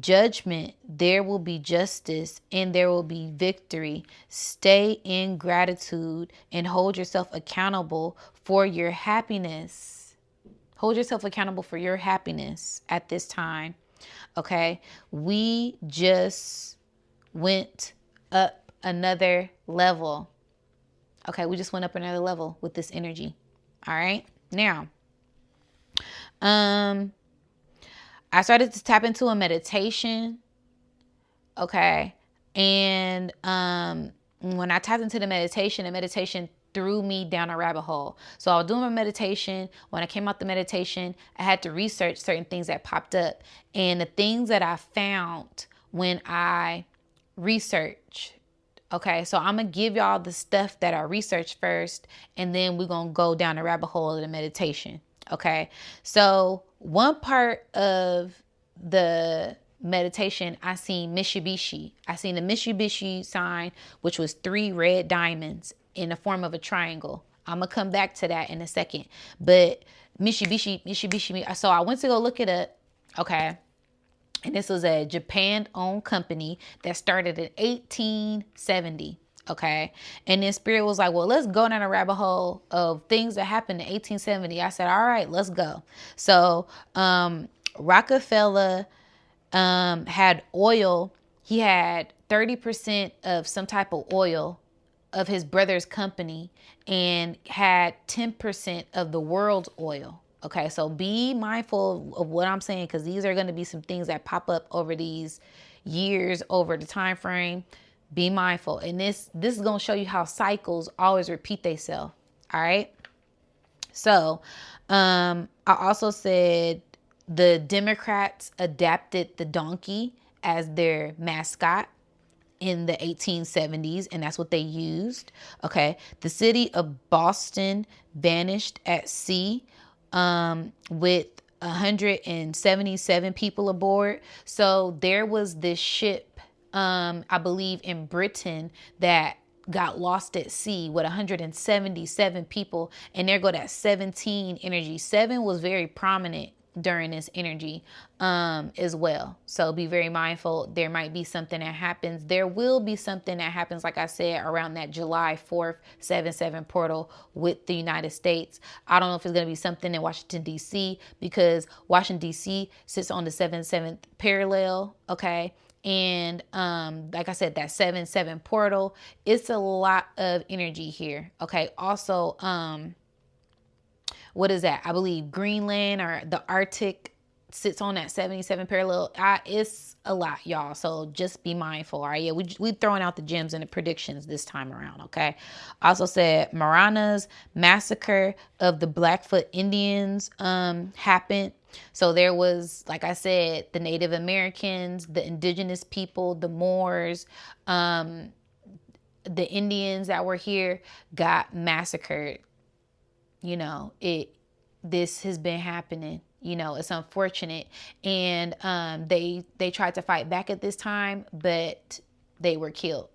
judgment, there will be justice and there will be victory. Stay in gratitude and hold yourself accountable for your happiness. Hold yourself accountable for your happiness at this time. Okay. We just went up another level. Okay. We just went up another level with this energy. All right. Now, I started to tap into a meditation. Okay. And when I tapped into the meditation threw me down a rabbit hole. So I was doing my meditation. When I came out the meditation, I had to research certain things that popped up. And the things that I found when I researched. Okay, so I'm going to give y'all the stuff that I researched first, and then we're going to go down the rabbit hole of the meditation. Okay, so one part of the meditation, I seen Mitsubishi. I seen the Mitsubishi sign, which was 3 red diamonds in the form of a triangle. I'm going to come back to that in a second. But Mitsubishi. So I went to go look it up. Okay. And this was a Japan-owned company that started in 1870. Okay. And then Spirit was like, well, let's go down a rabbit hole of things that happened in 1870. I said, all right, let's go. So Rockefeller had oil. He had 30% of some type of oil of his brother's company and had 10% of the world's oil. Okay, so be mindful of what I'm saying, because these are going to be some things that pop up over these years, over the time frame. Be mindful. And this is going to show you how cycles always repeat themselves. All right. So I also said the Democrats adapted the donkey as their mascot in the 1870s, and that's what they used. Okay. The city of Boston vanished at sea with 177 people aboard. So there was this ship, I believe in Britain, that got lost at sea with 177 people, and there go that 17 energy. 7 was very prominent during this energy as well. So be very mindful. There might be something that happens. There will be something that happens, like I said, around that July 4th 7/7 portal with the United States. I don't know if it's going to be something in Washington, D.C., because Washington, D.C. sits on the 7/7 parallel. Okay. And like I said, that 7/7 portal, it's a lot of energy here. Okay. Also, what is that? I believe Greenland or the Arctic sits on that 77 parallel. It's a lot, y'all. So just be mindful. All right. Yeah, we throwing out the gems and the predictions this time around. Okay. Also said Marana's massacre of the Blackfoot Indians happened. So there was, like I said, the Native Americans, the indigenous people, the Moors, the Indians that were here got massacred. You know, this has been happening. You know, it's unfortunate. And they tried to fight back at this time, but they were killed.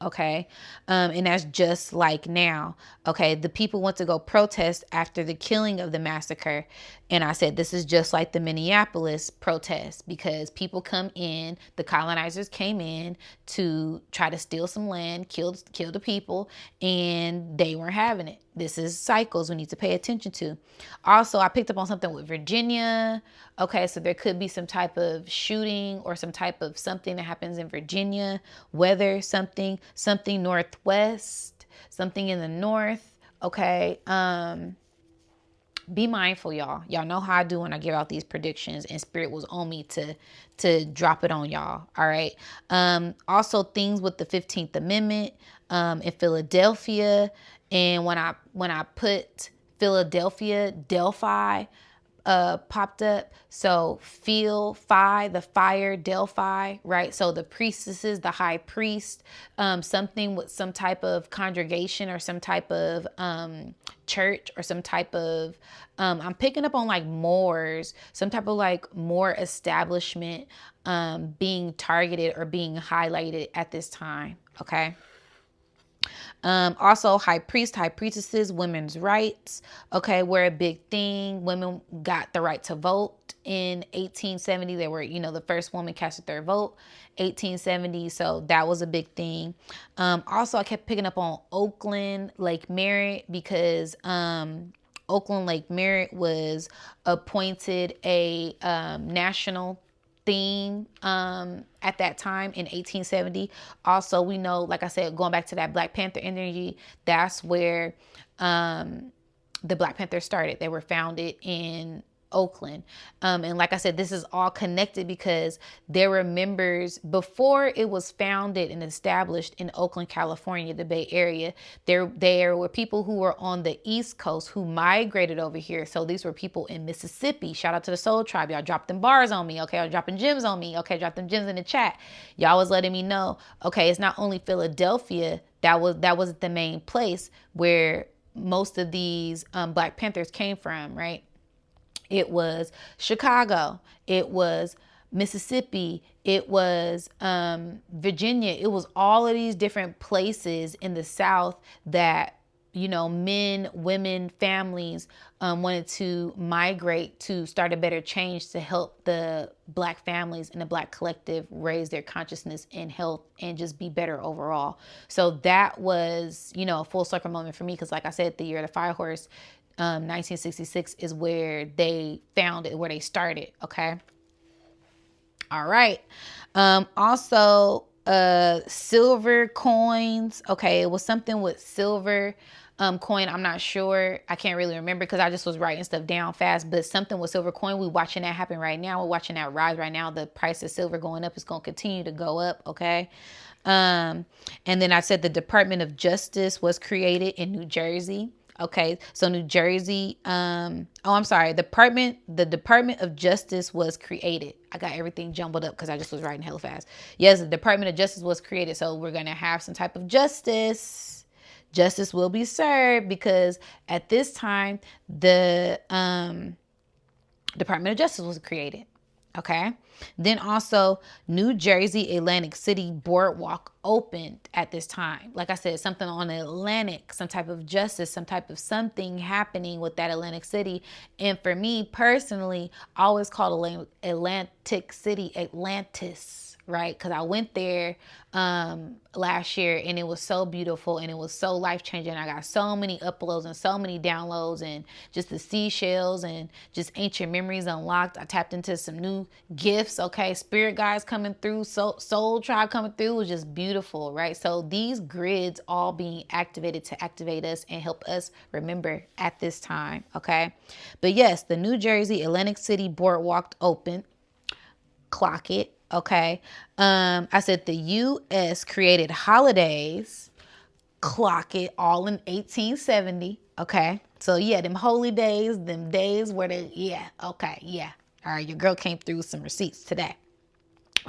Okay. And that's just like now. Okay. The people went to go protest after the killing of the massacre. And I said, this is just like the Minneapolis protest, because people come in, the colonizers came in to try to steal some land, kill the people, and they weren't having it. This is cycles we need to pay attention to. Also, I picked up on something with Virginia. Okay, so there could be some type of shooting or some type of something that happens in Virginia. Weather, something northwest, something in the north. Okay. Be mindful, y'all. Y'all know how I do when I give out these predictions, and Spirit was on me to drop it on y'all. All right. Also things with the 15th Amendment in Philadelphia. And when I put Philadelphia, Delphi popped up. So the fire, Delphi, right? So the priestesses, the high priest, something with some type of congregation or some type of church or some type of, I'm picking up on like Moors, some type of like Moor establishment being targeted or being highlighted at this time. Okay. Also high priestesses, women's rights, okay, were a big thing. Women got the right to vote in 1870. They were, the first woman casted their vote, 1870. So that was a big thing. Also, I kept picking up on Oakland Lake Merritt, because Oakland Lake Merritt was appointed a national theme at that time in 1870. Also, we know, like I said, going back to that Black Panther energy, that's where the Black Panthers started. They were founded in Oakland. And like I said, this is all connected because there were members before it was founded and established in Oakland, California, the Bay Area. There were people who were on the East Coast who migrated over here. So these were people in Mississippi. Shout out to the Soul Tribe. Y'all dropped them bars on me. Okay. Y'all dropping gems on me. Okay. Drop them gems in the chat. Y'all was letting me know, okay, it's not only Philadelphia. That was the main place where most of these Black Panthers came from, right? It was Chicago. It was Mississippi. It was Virginia. It was all of these different places in the South that you know, men, women, families wanted to migrate to start a better change to help the Black families and the Black collective raise their consciousness and health and just be better overall. So that was, you know, a full circle moment for me because, like I said, the year of the fire horse, 1966 is where they found it, where they started. Okay. All right. Also, silver coins. Okay, it was something with silver coin. I'm not sure. I can't really remember because I just was writing stuff down fast. But something with silver coin. We're watching that happen right now. We're watching that rise right now. The price of silver going up is going to continue to go up. Okay. And then I said the Department of Justice was created in New Jersey. Okay, so New Jersey, I'm sorry, the Department of Justice was created. I got everything jumbled up because I just was writing hella fast. Yes, the Department of Justice was created, so we're gonna have some type of justice. Justice will be served because at this time the Department of Justice was created. Okay. Then also New Jersey Atlantic City Boardwalk opened at this time. Like I said, something on the Atlantic, some type of justice, some type of something happening with that Atlantic City. And for me personally, I always called Atlantic City Atlantis, right? Because I went there last year and it was so beautiful and it was so life-changing. I got so many uploads and so many downloads and just the seashells and just ancient memories unlocked. I tapped into some new gifts. Okay, spirit guides coming through, soul tribe coming through. It was just beautiful, right? So these grids all being activated to activate us and help us remember at this time. Okay, but yes, the New Jersey Atlantic City Boardwalk open. Clock it. Okay. I said the U.S. created holidays. Clock it, all in 1870. Okay. So yeah, them holy days, them days where okay, yeah. All right, your girl came through with some receipts today.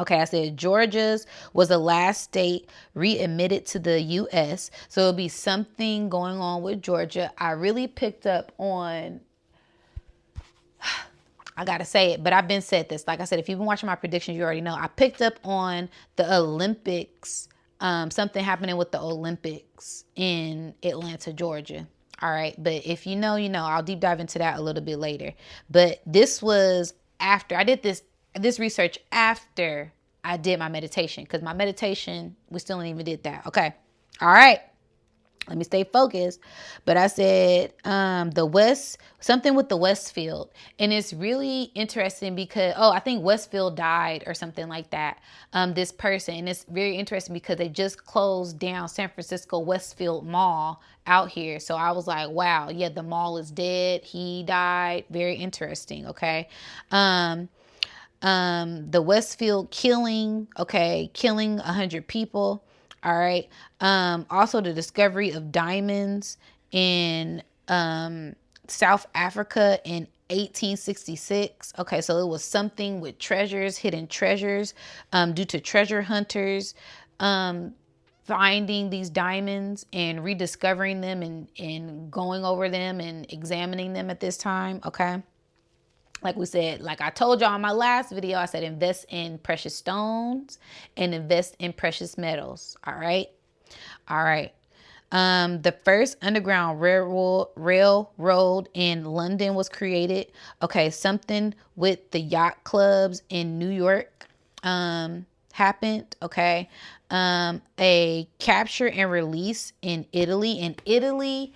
Okay, I said Georgia's was the last state readmitted to the U.S. So it'll be something going on with Georgia. I really picked up on, I gotta say it, but I've been said this. Like I said, if you've been watching my predictions, you already know. I picked up on the Olympics, something happening with the Olympics in Atlanta, Georgia. All right, but if you know, you know. I'll deep dive into that a little bit later. But this was after I did this research after I did my meditation because my meditation, we still ain't even did that. Okay, all right. Let me stay focused. But I said the West, something with the Westfield. And it's really interesting because, I think Westfield died or something like that, this person. And it's very interesting because they just closed down San Francisco Westfield Mall out here. So I was like, wow, yeah, the mall is dead. He died. Very interesting. Okay. The Westfield killing, okay, killing 100 people. All right. Also the discovery of diamonds in South Africa in 1866. Okay, so it was something with treasures, hidden treasures, due to treasure hunters finding these diamonds and rediscovering them and going over them and examining them at this time. Okay. Like we said, like I told y'all in my last video, I said invest in precious stones and invest in precious metals. All right. All right. The first underground railroad in London was created. Okay. Something with the yacht clubs in New York happened. Okay. A capture and release in Italy. And Italy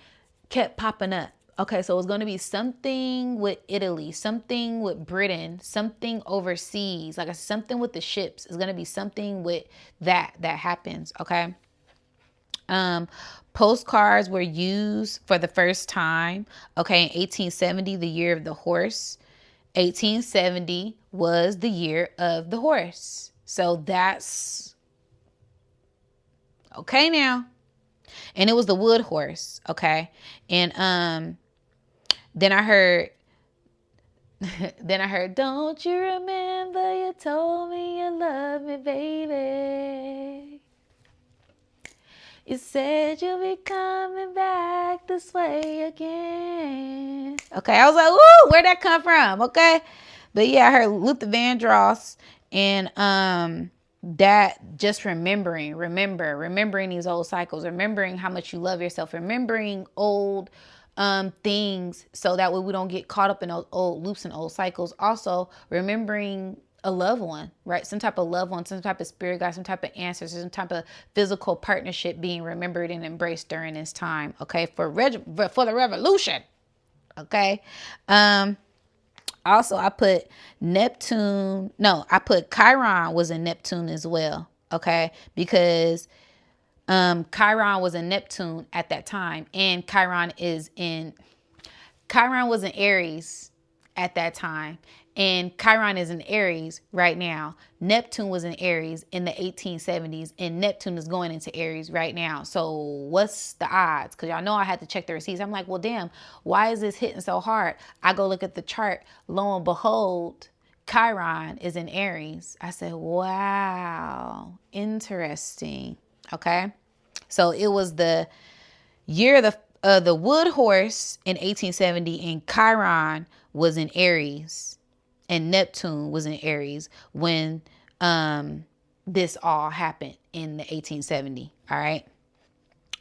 kept popping up. Okay, so it's going to be something with Italy, something with Britain, something overseas, like something with the ships. It's going to be something with that happens. Okay. Postcards were used for the first time. Okay, in 1870, the year of the horse. 1870 was the year of the horse. So that's okay now. And it was the wood horse. Okay, and then I heard, don't you remember you told me you love me, baby? You said you'll be coming back this way again. Okay, I was like, ooh, where'd that come from? Okay, but yeah, I heard Luther Vandross and that just remembering these old cycles, remembering how much you love yourself, remembering old things, so that way we don't get caught up in those old loops and old cycles. Also remembering a loved one, right? Some type of loved one, some type of spirit guide, some type of ancestors, some type of physical partnership being remembered and embraced during this time. Okay, for the revolution. Okay. Also, I put Neptune. No, I put Chiron was in Neptune as well. Okay, because Chiron was in Neptune at that time, and Chiron was in Aries at that time, and Chiron is in Aries right now. Neptune was in Aries in the 1870s, and Neptune is going into Aries right now. So what's the odds? Because y'all know I had to check the receipts. I'm like, well, damn, why is this hitting so hard? I go look at the chart. Lo and behold, Chiron is in Aries. I said, wow, interesting. Okay. So it was the year of the wood horse in 1870, and Chiron was in Aries, and Neptune was in Aries when this all happened in the 1870. All right.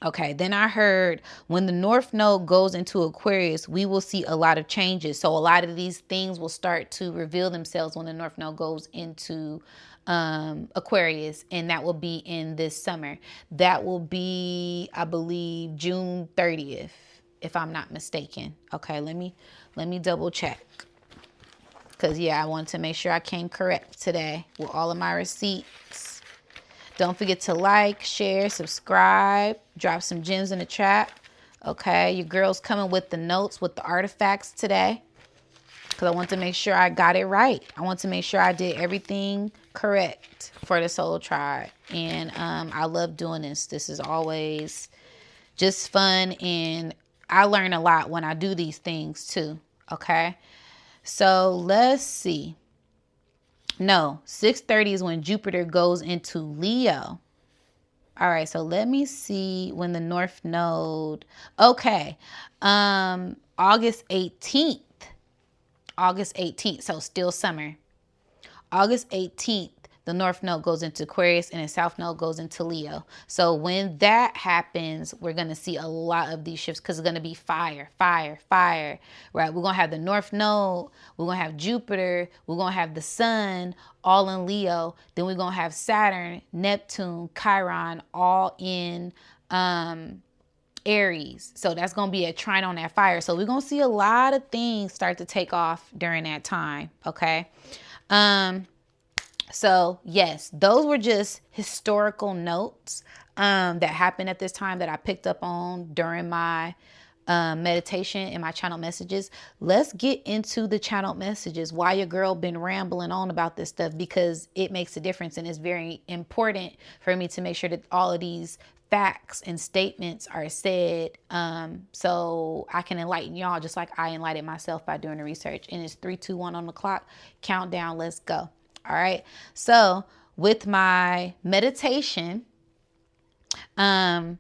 Okay, then I heard when the North Node goes into Aquarius, we will see a lot of changes. So a lot of these things will start to reveal themselves when the North Node goes into Aquarius, and that will be in this summer. That will be, I believe, June 30th, if I'm not mistaken. Okay, let me double check. Because, yeah, I wanted to make sure I came correct today with all of my receipts. Don't forget to like, share, subscribe, drop some gems in the chat. Okay, your girl's coming with the notes, with the artifacts today, because I want to make sure I got it right. I want to make sure I did everything correct for the Soul Tribe. And I love doing this. This is always just fun, and I learn a lot when I do these things too. Okay, so let's see. No, 6:30 is when Jupiter goes into Leo. All right, so let me see when the North Node. Okay, August 18th. August 18th, so still summer. August 18th, the North Node goes into Aquarius and the South Node goes into Leo. So when that happens, we're going to see a lot of these shifts, because it's going to be fire, fire, fire, right? We're going to have the North Node. We're going to have Jupiter. We're going to have the Sun all in Leo. Then we're going to have Saturn, Neptune, Chiron all in Aries. So that's going to be a trine on that fire. So we're going to see a lot of things start to take off during that time. Okay. So yes, those were just historical notes that happened at this time that I picked up on during my meditation and my channel messages. Let's get into the channel messages. Why your girl been rambling on about this stuff, because it makes a difference, and it's very important for me to make sure that all of these facts and statements are said, so I can enlighten y'all just like I enlightened myself by doing the research. And it's 3, 2, 1 on the clock. Countdown. Let's go. All right. So with my meditation, I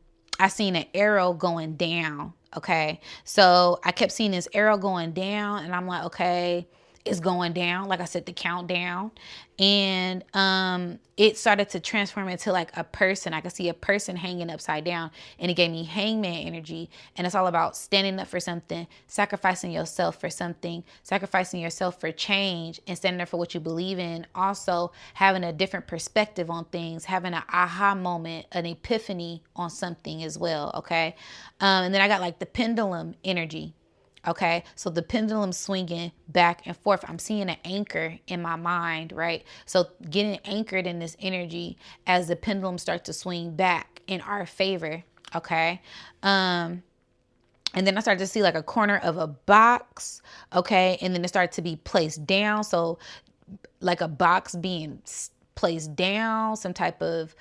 seen an arrow going down. Okay. So I kept seeing this arrow going down, and I'm like, okay, it's going down. Like I said, the countdown. And it started to transform into like a person. I could see a person hanging upside down, and it gave me hangman energy. And it's all about standing up for something, sacrificing yourself for something, sacrificing yourself for change, and standing up for what you believe in. Also having a different perspective on things, having an aha moment, an epiphany on something as well. Okay. And then I got like the pendulum energy. Okay, so the pendulum swinging back and forth. I'm seeing an anchor in my mind, right? So getting anchored in this energy as the pendulum starts to swing back in our favor. Okay. And then I started to see like a corner of a box. Okay. And then it started to be placed down. So like a box being placed down, some type of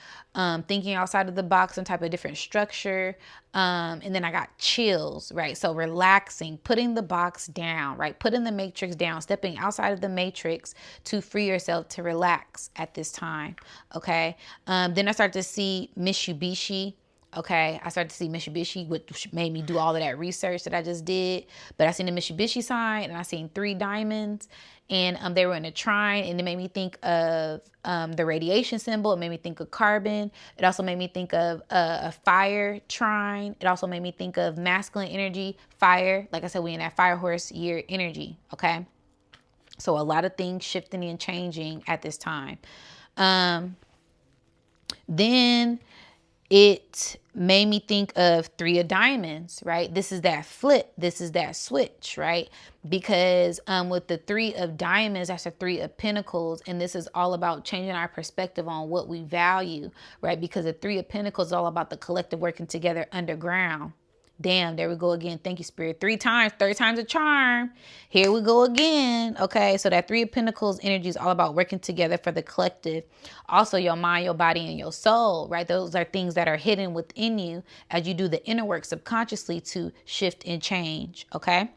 thinking outside of the box, some type of different structure. And then I got chills, right? So relaxing, putting the box down, right? Putting the matrix down, stepping outside of the matrix to free yourself to relax at this time. Okay. Then I start to see Mitsubishi Okay, I started to see Mitsubishi, which made me do all of that research that I just did. But I seen the Mitsubishi sign, and I seen 3 diamonds, and they were in a trine, and it made me think of the radiation symbol. It made me think of carbon. It also made me think of a fire trine. It also made me think of masculine energy, fire. Like I said, we in that fire horse year energy. Okay, so a lot of things shifting and changing at this time. Then it made me think of 3 of diamonds, right? This is that flip. This is that switch, right? Because with the 3 of diamonds, that's a 3 of pentacles. And this is all about changing our perspective on what we value, right? Because the 3 of pentacles is all about the collective working together underground. Damn, there we go again. Thank you, Spirit. 3 times, third time's a charm. Here we go again. Okay, so that 3 of Pentacles energy is all about working together for the collective. Also, your mind, your body, and your soul, right? Those are things that are hidden within you as you do the inner work subconsciously to shift and change, okay?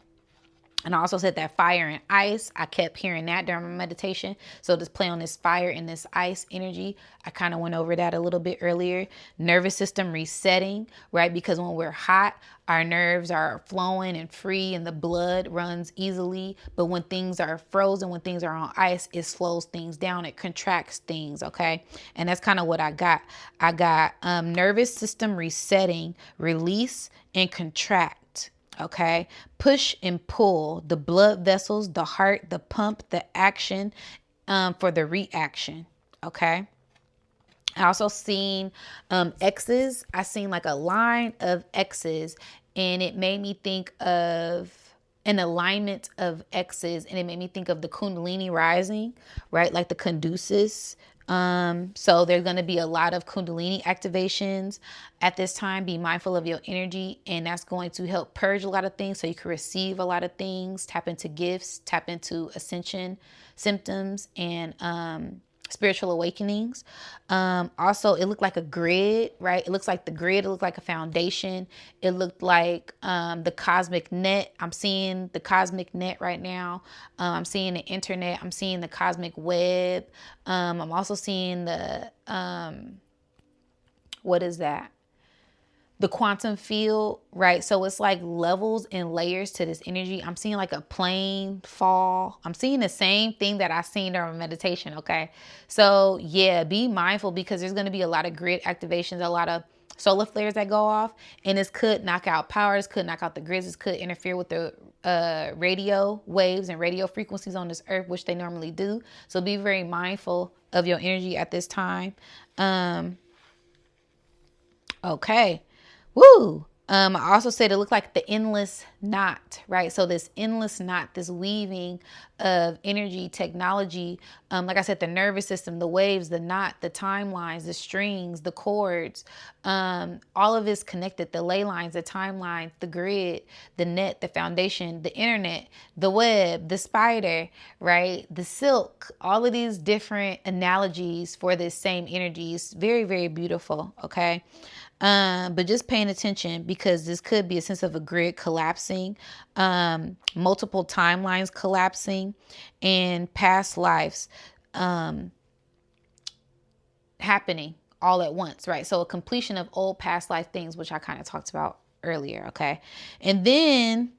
And I also said that fire and ice. I kept hearing that during my meditation. So just play on this fire and this ice energy. I kind of went over that a little bit earlier. Nervous system resetting, right? Because when we're hot, our nerves are flowing and free and the blood runs easily. But when things are frozen, when things are on ice, it slows things down. It contracts things, okay? And that's kind of what I got. I got nervous system resetting, release, and contract. Okay, push and pull the blood vessels, the heart, the pump, the action for the reaction. Okay, I also seen X's. I seen like a line of X's, and it made me think of an alignment of X's, and it made me think of the Kundalini rising, right? Like the Conduces. So there's going to be a lot of Kundalini activations at this time. Be mindful of your energy, and that's going to help purge a lot of things so you can receive a lot of things, tap into gifts, tap into ascension symptoms, and spiritual awakenings. Also, it looked like a grid, right? It looks like the grid. It looked like a foundation. It looked like the cosmic net. I'm seeing the cosmic net right now. I'm seeing the internet. I'm seeing the cosmic web. I'm also seeing the, what is that? The quantum field, right? So it's like levels and layers to this energy. I'm seeing like a plane fall. I'm seeing the same thing that I seen during meditation, okay? So yeah, be mindful because there's going to be a lot of grid activations, a lot of solar flares that go off, and this could knock out power. This could knock out the grids. This could interfere with the radio waves and radio frequencies on this earth, which they normally do. So be very mindful of your energy at this time. Okay. Woo. I also said it looked like the endless knot, right? So this endless knot, this weaving of energy, technology, like I said, the nervous system, the waves, the knot, the timelines, the strings, the cords, all of this connected, the ley lines, the timelines, the grid, the net, the foundation, the internet, the web, the spider, right? The silk, all of these different analogies for this same energy is very, very beautiful, okay? But just paying attention because this could be a sense of a grid collapsing, multiple timelines collapsing, and past lives happening all at once, right? So a completion of old past life things, which I kind of talked about earlier, okay? And then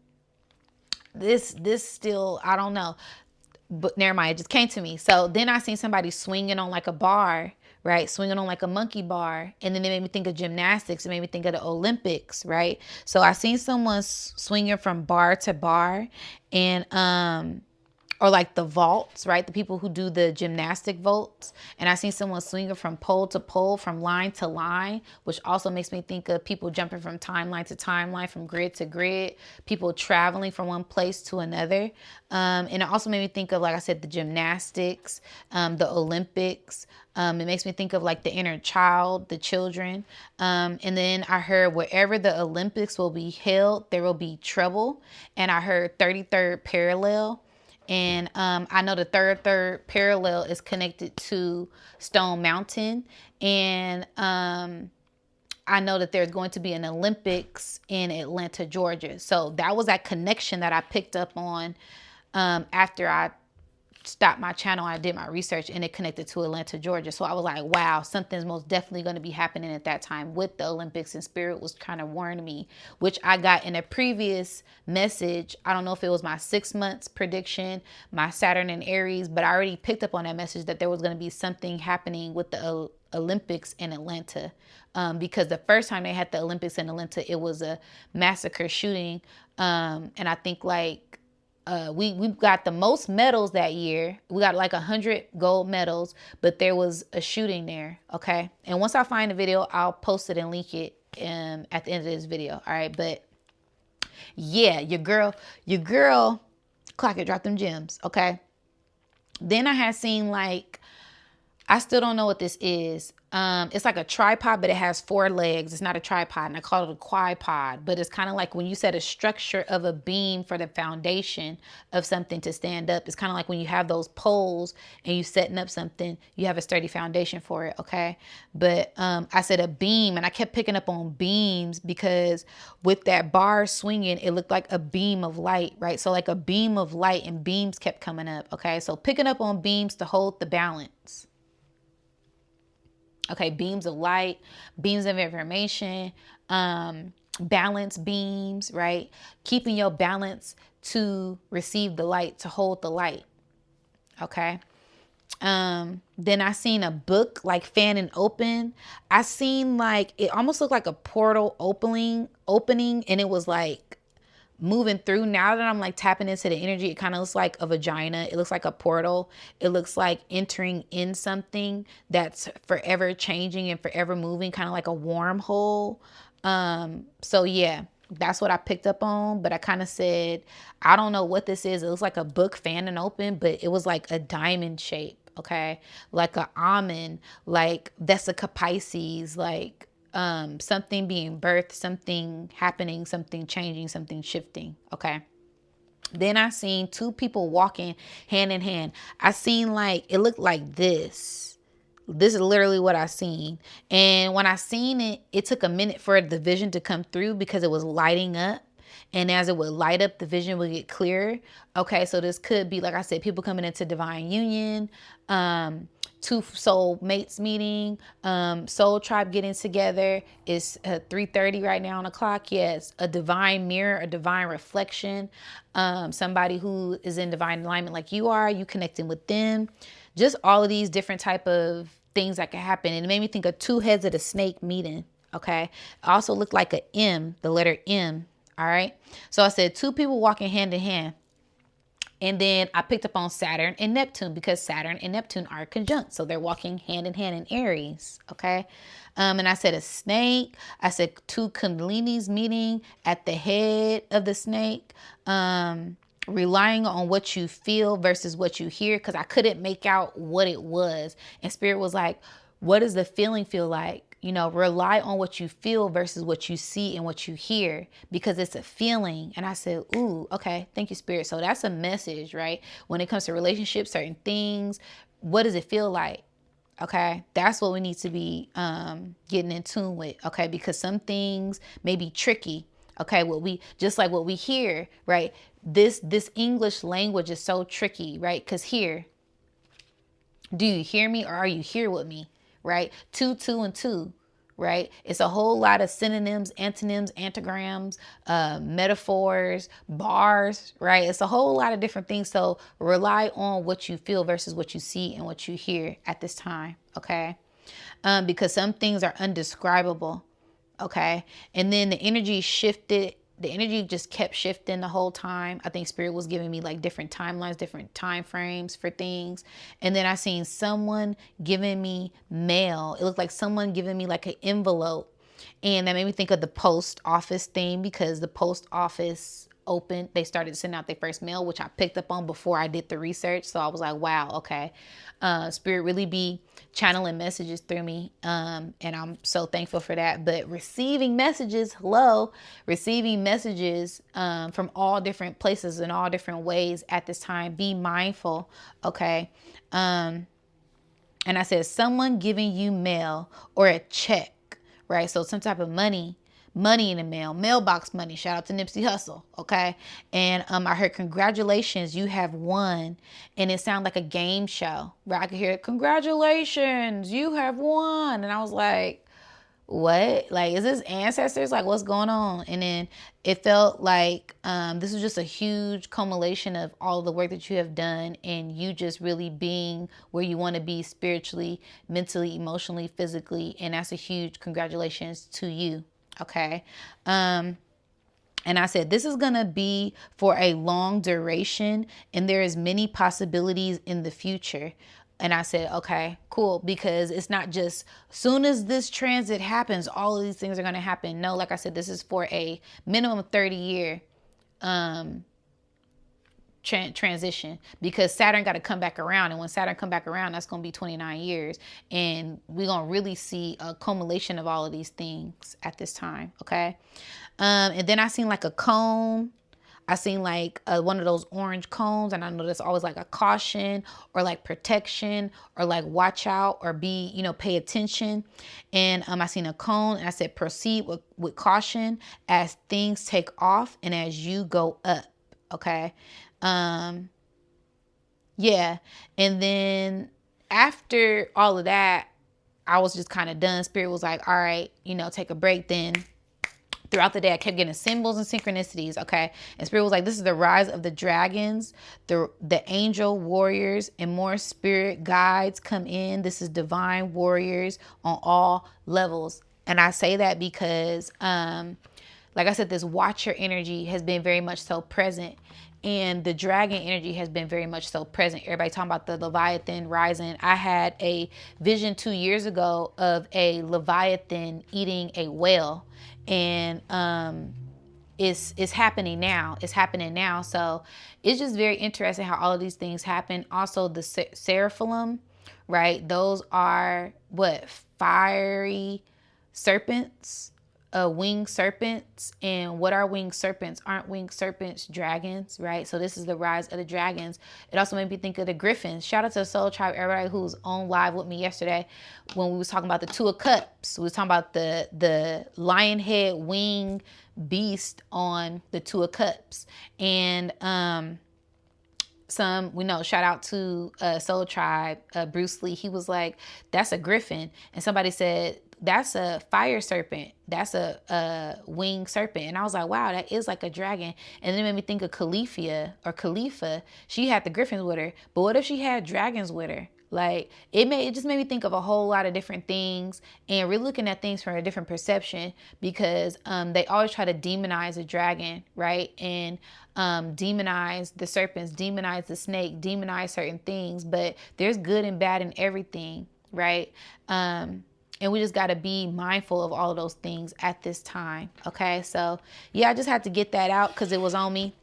this still, I don't know, but never mind, it just came to me. So then I seen somebody swinging on like a bar, right? Swinging on like a monkey bar. And then it made me think of gymnastics. It made me think of the Olympics, right? So I seen someone swinging from bar to bar and, or like the vaults, right? The people who do the gymnastic vaults. And I seen someone swinging from pole to pole, from line to line, which also makes me think of people jumping from timeline to timeline, from grid to grid, people traveling from one place to another. And it also made me think of, like I said, the gymnastics, the Olympics. It makes me think of like the inner child, the children. And then I heard wherever the Olympics will be held, there will be trouble. And I heard 33rd parallel. And I know the third parallel is connected to Stone Mountain. And I know that there's going to be an Olympics in Atlanta, Georgia. So that was that connection that I picked up on after I stopped my channel. I did my research and it connected to Atlanta, Georgia. So I was like, wow, something's most definitely going to be happening at that time with the Olympics, and Spirit was kind of warning me, which I got in a previous message. I don't know if it was my 6 months prediction, my Saturn and Aries, but I already picked up on that message that there was going to be something happening with the Olympics in Atlanta. Because the first time they had the Olympics in Atlanta, it was a massacre shooting. And I think like, we got the most medals that year. We got like 100 gold medals, but there was a shooting there. Okay. And once I find the video, I'll post it and link it at the end of this video. All right. But yeah, your girl, clock it, drop them gems. Okay. Then I had seen like, I still don't know what this is. It's like a tripod, but it has 4 legs. It's not a tripod, and I call it a quipod. But it's kind of like when you set a structure of a beam for the foundation of something to stand up. It's kind of like when you have those poles and you setting up something, you have a sturdy foundation for it, okay? But I said a beam, and I kept picking up on beams because with that bar swinging, it looked like a beam of light, right? So like a beam of light, and beams kept coming up, okay? So picking up on beams to hold the balance. Okay, beams of light, beams of information, balance beams, right? Keeping your balance to receive the light, to hold the light. Okay. Then I seen a book like fan and open. I seen like, it almost looked like a portal opening, and it was like moving through. Now that I'm like tapping into the energy, it kind of looks like a vagina. It looks like a portal. It looks like entering in something that's forever changing and forever moving, kind of like a wormhole. So yeah, that's what I picked up on. But I kind of said, I don't know what this is. It looks like a book fan and open, but it was like a diamond shape. Okay. Like a almond, like Vesica Pisces, like something being birthed, something happening, something changing, something shifting. Okay. Then I seen 2 people walking hand in hand. I seen like, it looked like this. This is literally what I seen. And when I seen it, it took a minute for the vision to come through because it was lighting up. And as it would light up, the vision would get clearer. Okay, so this could be, like I said, people coming into divine union, 2 soul mates meeting, soul tribe getting together. It's 3:30 right now on the clock. Yes, a divine mirror, a divine reflection. Somebody who is in divine alignment like you are, you connecting with them. Just all of these different type of things that can happen. And it made me think of 2 heads of the snake meeting. Okay, it also looked like a M, the letter M. All right. So I said 2 people walking hand in hand. And then I picked up on Saturn and Neptune because Saturn and Neptune are conjunct. So they're walking hand in hand in Aries. Okay. And I said a snake. I said 2 Kundalinis meeting at the head of the snake. Relying on what you feel versus what you hear. Because I couldn't make out what it was. And Spirit was like, what does the feeling feel like? You know, rely on what you feel versus what you see and what you hear, because it's a feeling. And I said, ooh, okay. Thank you, Spirit. So that's a message, right? When it comes to relationships, certain things, what does it feel like? Okay. That's what we need to be getting in tune with. Okay. Because some things may be tricky. Okay. Just like what we hear, right? This English language is so tricky, right? Because here, do you hear me or are you here with me? Right? 2, 2, and 2, right? It's a whole lot of synonyms, antonyms, anagrams, metaphors, bars, right? It's a whole lot of different things. So rely on what you feel versus what you see and what you hear at this time, okay? Because some things are undescribable, okay? And then the energy shifted. The energy just kept shifting the whole time. I think Spirit was giving me like different timelines, different time frames for things. And then I seen someone giving me mail. It looked like someone giving me like an envelope. And that made me think of the post office thing, because the post office opened. They started sending out their first mail, which I picked up on before I did the research. So I was like, wow, okay. Spirit really be channeling messages through me. And I'm so thankful for that. But receiving messages, receiving messages from all different places in all different ways at this time. Be mindful, okay? And I said, someone giving you mail or a check, right? So some type of money, money in the mail, mailbox money. Shout out to Nipsey Hussle, okay? And I heard congratulations, you have won, and it sounded like a game show, where I could hear congratulations, you have won, and I was like, what? Like, is this ancestors? Like, what's going on? And then it felt like this was just a huge culmination of all of the work that you have done, and you just really being where you want to be spiritually, mentally, emotionally, physically. And that's a huge congratulations to you. Okay. And I said, this is going to be for a long duration, and there is many possibilities in the future. And I said, okay, cool. Because it's not just soon as this transit happens, all of these things are going to happen. No, like I said, this is for a minimum 30-year transition, because Saturn got to come back around. And when Saturn come back around, that's going to be 29 years. And we're going to really see a culmination of all of these things at this time. Okay. And then I seen like a cone. I seen like one of those orange cones, and I know there's always like a caution or like protection or like watch out or be, pay attention. And I seen a cone, and I said proceed with caution as things take off and as you go up. Okay. Yeah. And then after all of that, I was just kind of done. Spirit was like, all right, take a break then. Throughout the day, I kept getting symbols and synchronicities, okay? And Spirit was like, this is the rise of the dragons, the angel warriors, and more spirit guides come in. This is divine warriors on all levels. And I say that because, like I said, this watcher energy has been very much so present. And the dragon energy has been very much so present. Everybody talking about the Leviathan rising. I had a vision 2 years ago of a Leviathan eating a whale. And it's happening now. It's happening now. So it's just very interesting how all of these things happen. Also, the seraphim, right? Those are what? Fiery serpents. Winged serpents. And what are winged serpents? Aren't winged serpents dragons, right? So this is the rise of the dragons. It also made me think of the griffins. Shout out to the Soul Tribe, everybody who was on live with me yesterday when we was talking about the Two of Cups. We was talking about the lion head winged beast on the Two of Cups. And shout out to Soul Tribe, Bruce Lee. He was like, that's a griffin. And somebody said, that's a fire serpent. That's a winged serpent. And I was like, wow, that is like a dragon. And then it made me think of Khalifa. She had the griffins with her. But what if she had dragons with her? Like, it just made me think of a whole lot of different things, and really looking at things from a different perception, because they always try to demonize a dragon, right? And demonize the serpents, demonize the snake, demonize certain things. But there's good and bad in everything, right? And we just got to be mindful of all of those things at this time. Okay. So yeah, I just had to get that out because it was on me.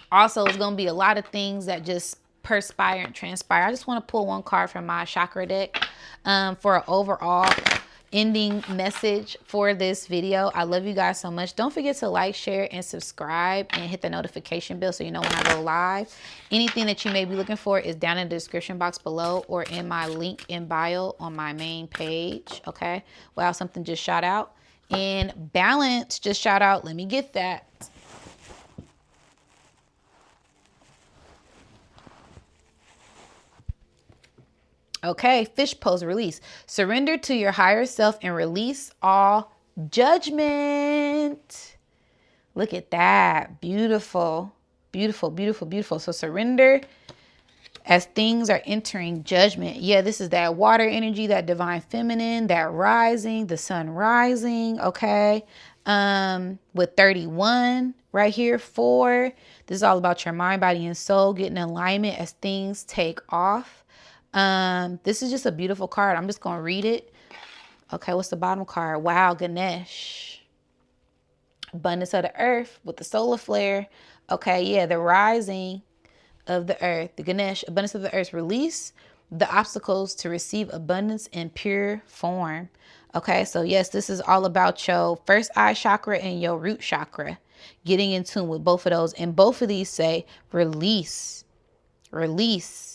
Also, it's going to be a lot of things that just perspire and transpire. I just want to pull one card from my chakra deck for an overall ending message for this video. I love you guys so much. Don't forget to like, share, and subscribe, and hit the notification bell so you know when I go live. Anything that you may be looking for is down in the description box below or in my link in bio on my main page. Okay. Wow, something just shot out. And balance just shot out. Let me get that. Okay, fish pose release. Surrender to your higher self and release all judgment. Look at that. Beautiful, beautiful, beautiful, beautiful. So surrender as things are entering judgment. Yeah, this is that water energy, that divine feminine, that rising, the sun rising. Okay. With 31 right here, 4. This is all about your mind, body, and soul getting alignment as things take off. This is just a beautiful card. I'm just going to read it. Okay. What's the bottom card? Wow. Ganesh. Abundance of the earth with the solar flare. Okay. Yeah. The rising of the earth, the Ganesh, abundance of the earth, release the obstacles to receive abundance in pure form. Okay. So yes, this is all about your first eye chakra and your root chakra, getting in tune with both of those. And both of these say release, release.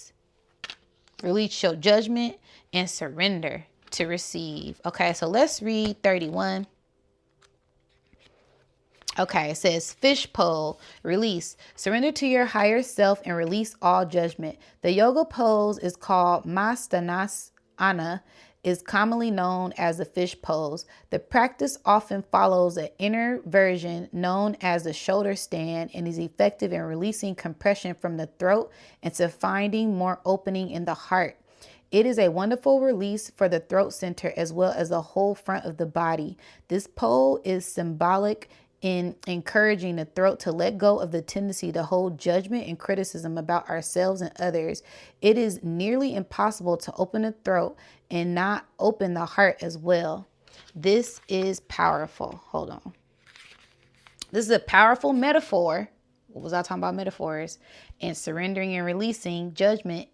Release your judgment and surrender to receive. Okay, so let's read 31. Okay, it says fish pole, release. Surrender to your higher self and release all judgment. The yoga pose is called Mastanasana, is commonly known as the fish pose. The practice often follows an inner version known as the shoulder stand and is effective in releasing compression from the throat into finding more opening in the heart. It is a wonderful release for the throat center as well as the whole front of the body. This pose is symbolic in encouraging the throat to let go of the tendency to hold judgment and criticism about ourselves and others. It is nearly impossible to open the throat and not open the heart as well. This is powerful. Hold on. This is a powerful metaphor. What was I talking about? Metaphors and surrendering and releasing judgment.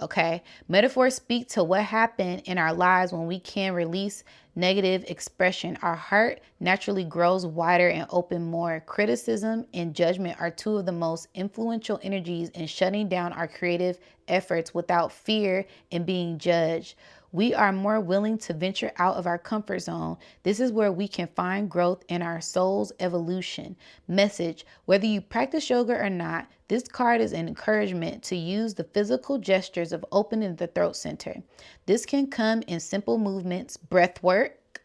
Okay. Metaphors speak to what happened in our lives when we can release negative expression. Our heart naturally grows wider and open more. Criticism and judgment are two of the most influential energies in shutting down our creative efforts without fear and being judged. We are more willing to venture out of our comfort zone. This is where we can find growth in our soul's evolution. Message: whether you practice yoga or not, this card is an encouragement to use the physical gestures of opening the throat center. This can come in simple movements, breath work.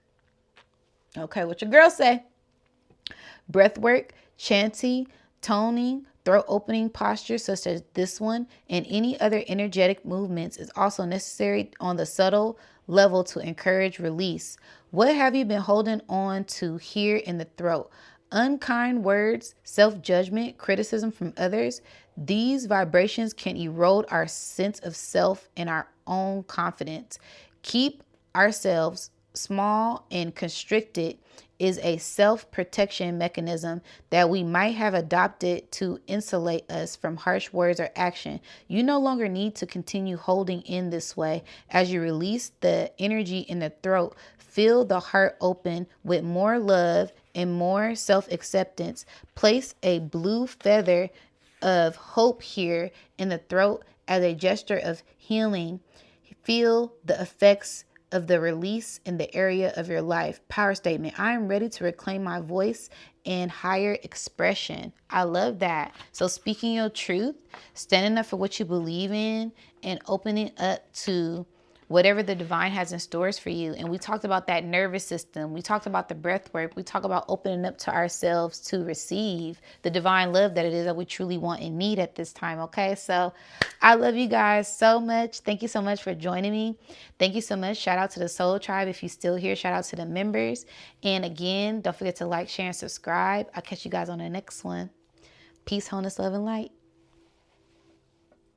Okay, what your girl say? Breath work, chanting, toning, throat opening postures such as this one, and any other energetic movements is also necessary on the subtle level to encourage release. What have you been holding on to here in the throat? Unkind words, self-judgment, criticism from others. These vibrations can erode our sense of self and our own confidence. Keep ourselves small and constricted is a self-protection mechanism that we might have adopted to insulate us from harsh words or action. You no longer need to continue holding in this way. As you release the energy in the throat, feel the heart open with more love and more self-acceptance. Place a blue feather of hope here in the throat as a gesture of healing. Feel the effects of the release in the area of your life. Power statement: I am ready to reclaim my voice and higher expression. I love that. So speaking your truth, standing up for what you believe in, and opening up to whatever the divine has in stores for you. And we talked about that nervous system. We talked about the breath work. We talk about opening up to ourselves to receive the divine love that it is that we truly want and need at this time. Okay. So I love you guys so much. Thank you so much for joining me. Thank you so much. Shout out to the Soul Tribe. If you're still here, shout out to the members. And again, don't forget to like, share, and subscribe. I'll catch you guys on the next one. Peace, wholeness, love, and light.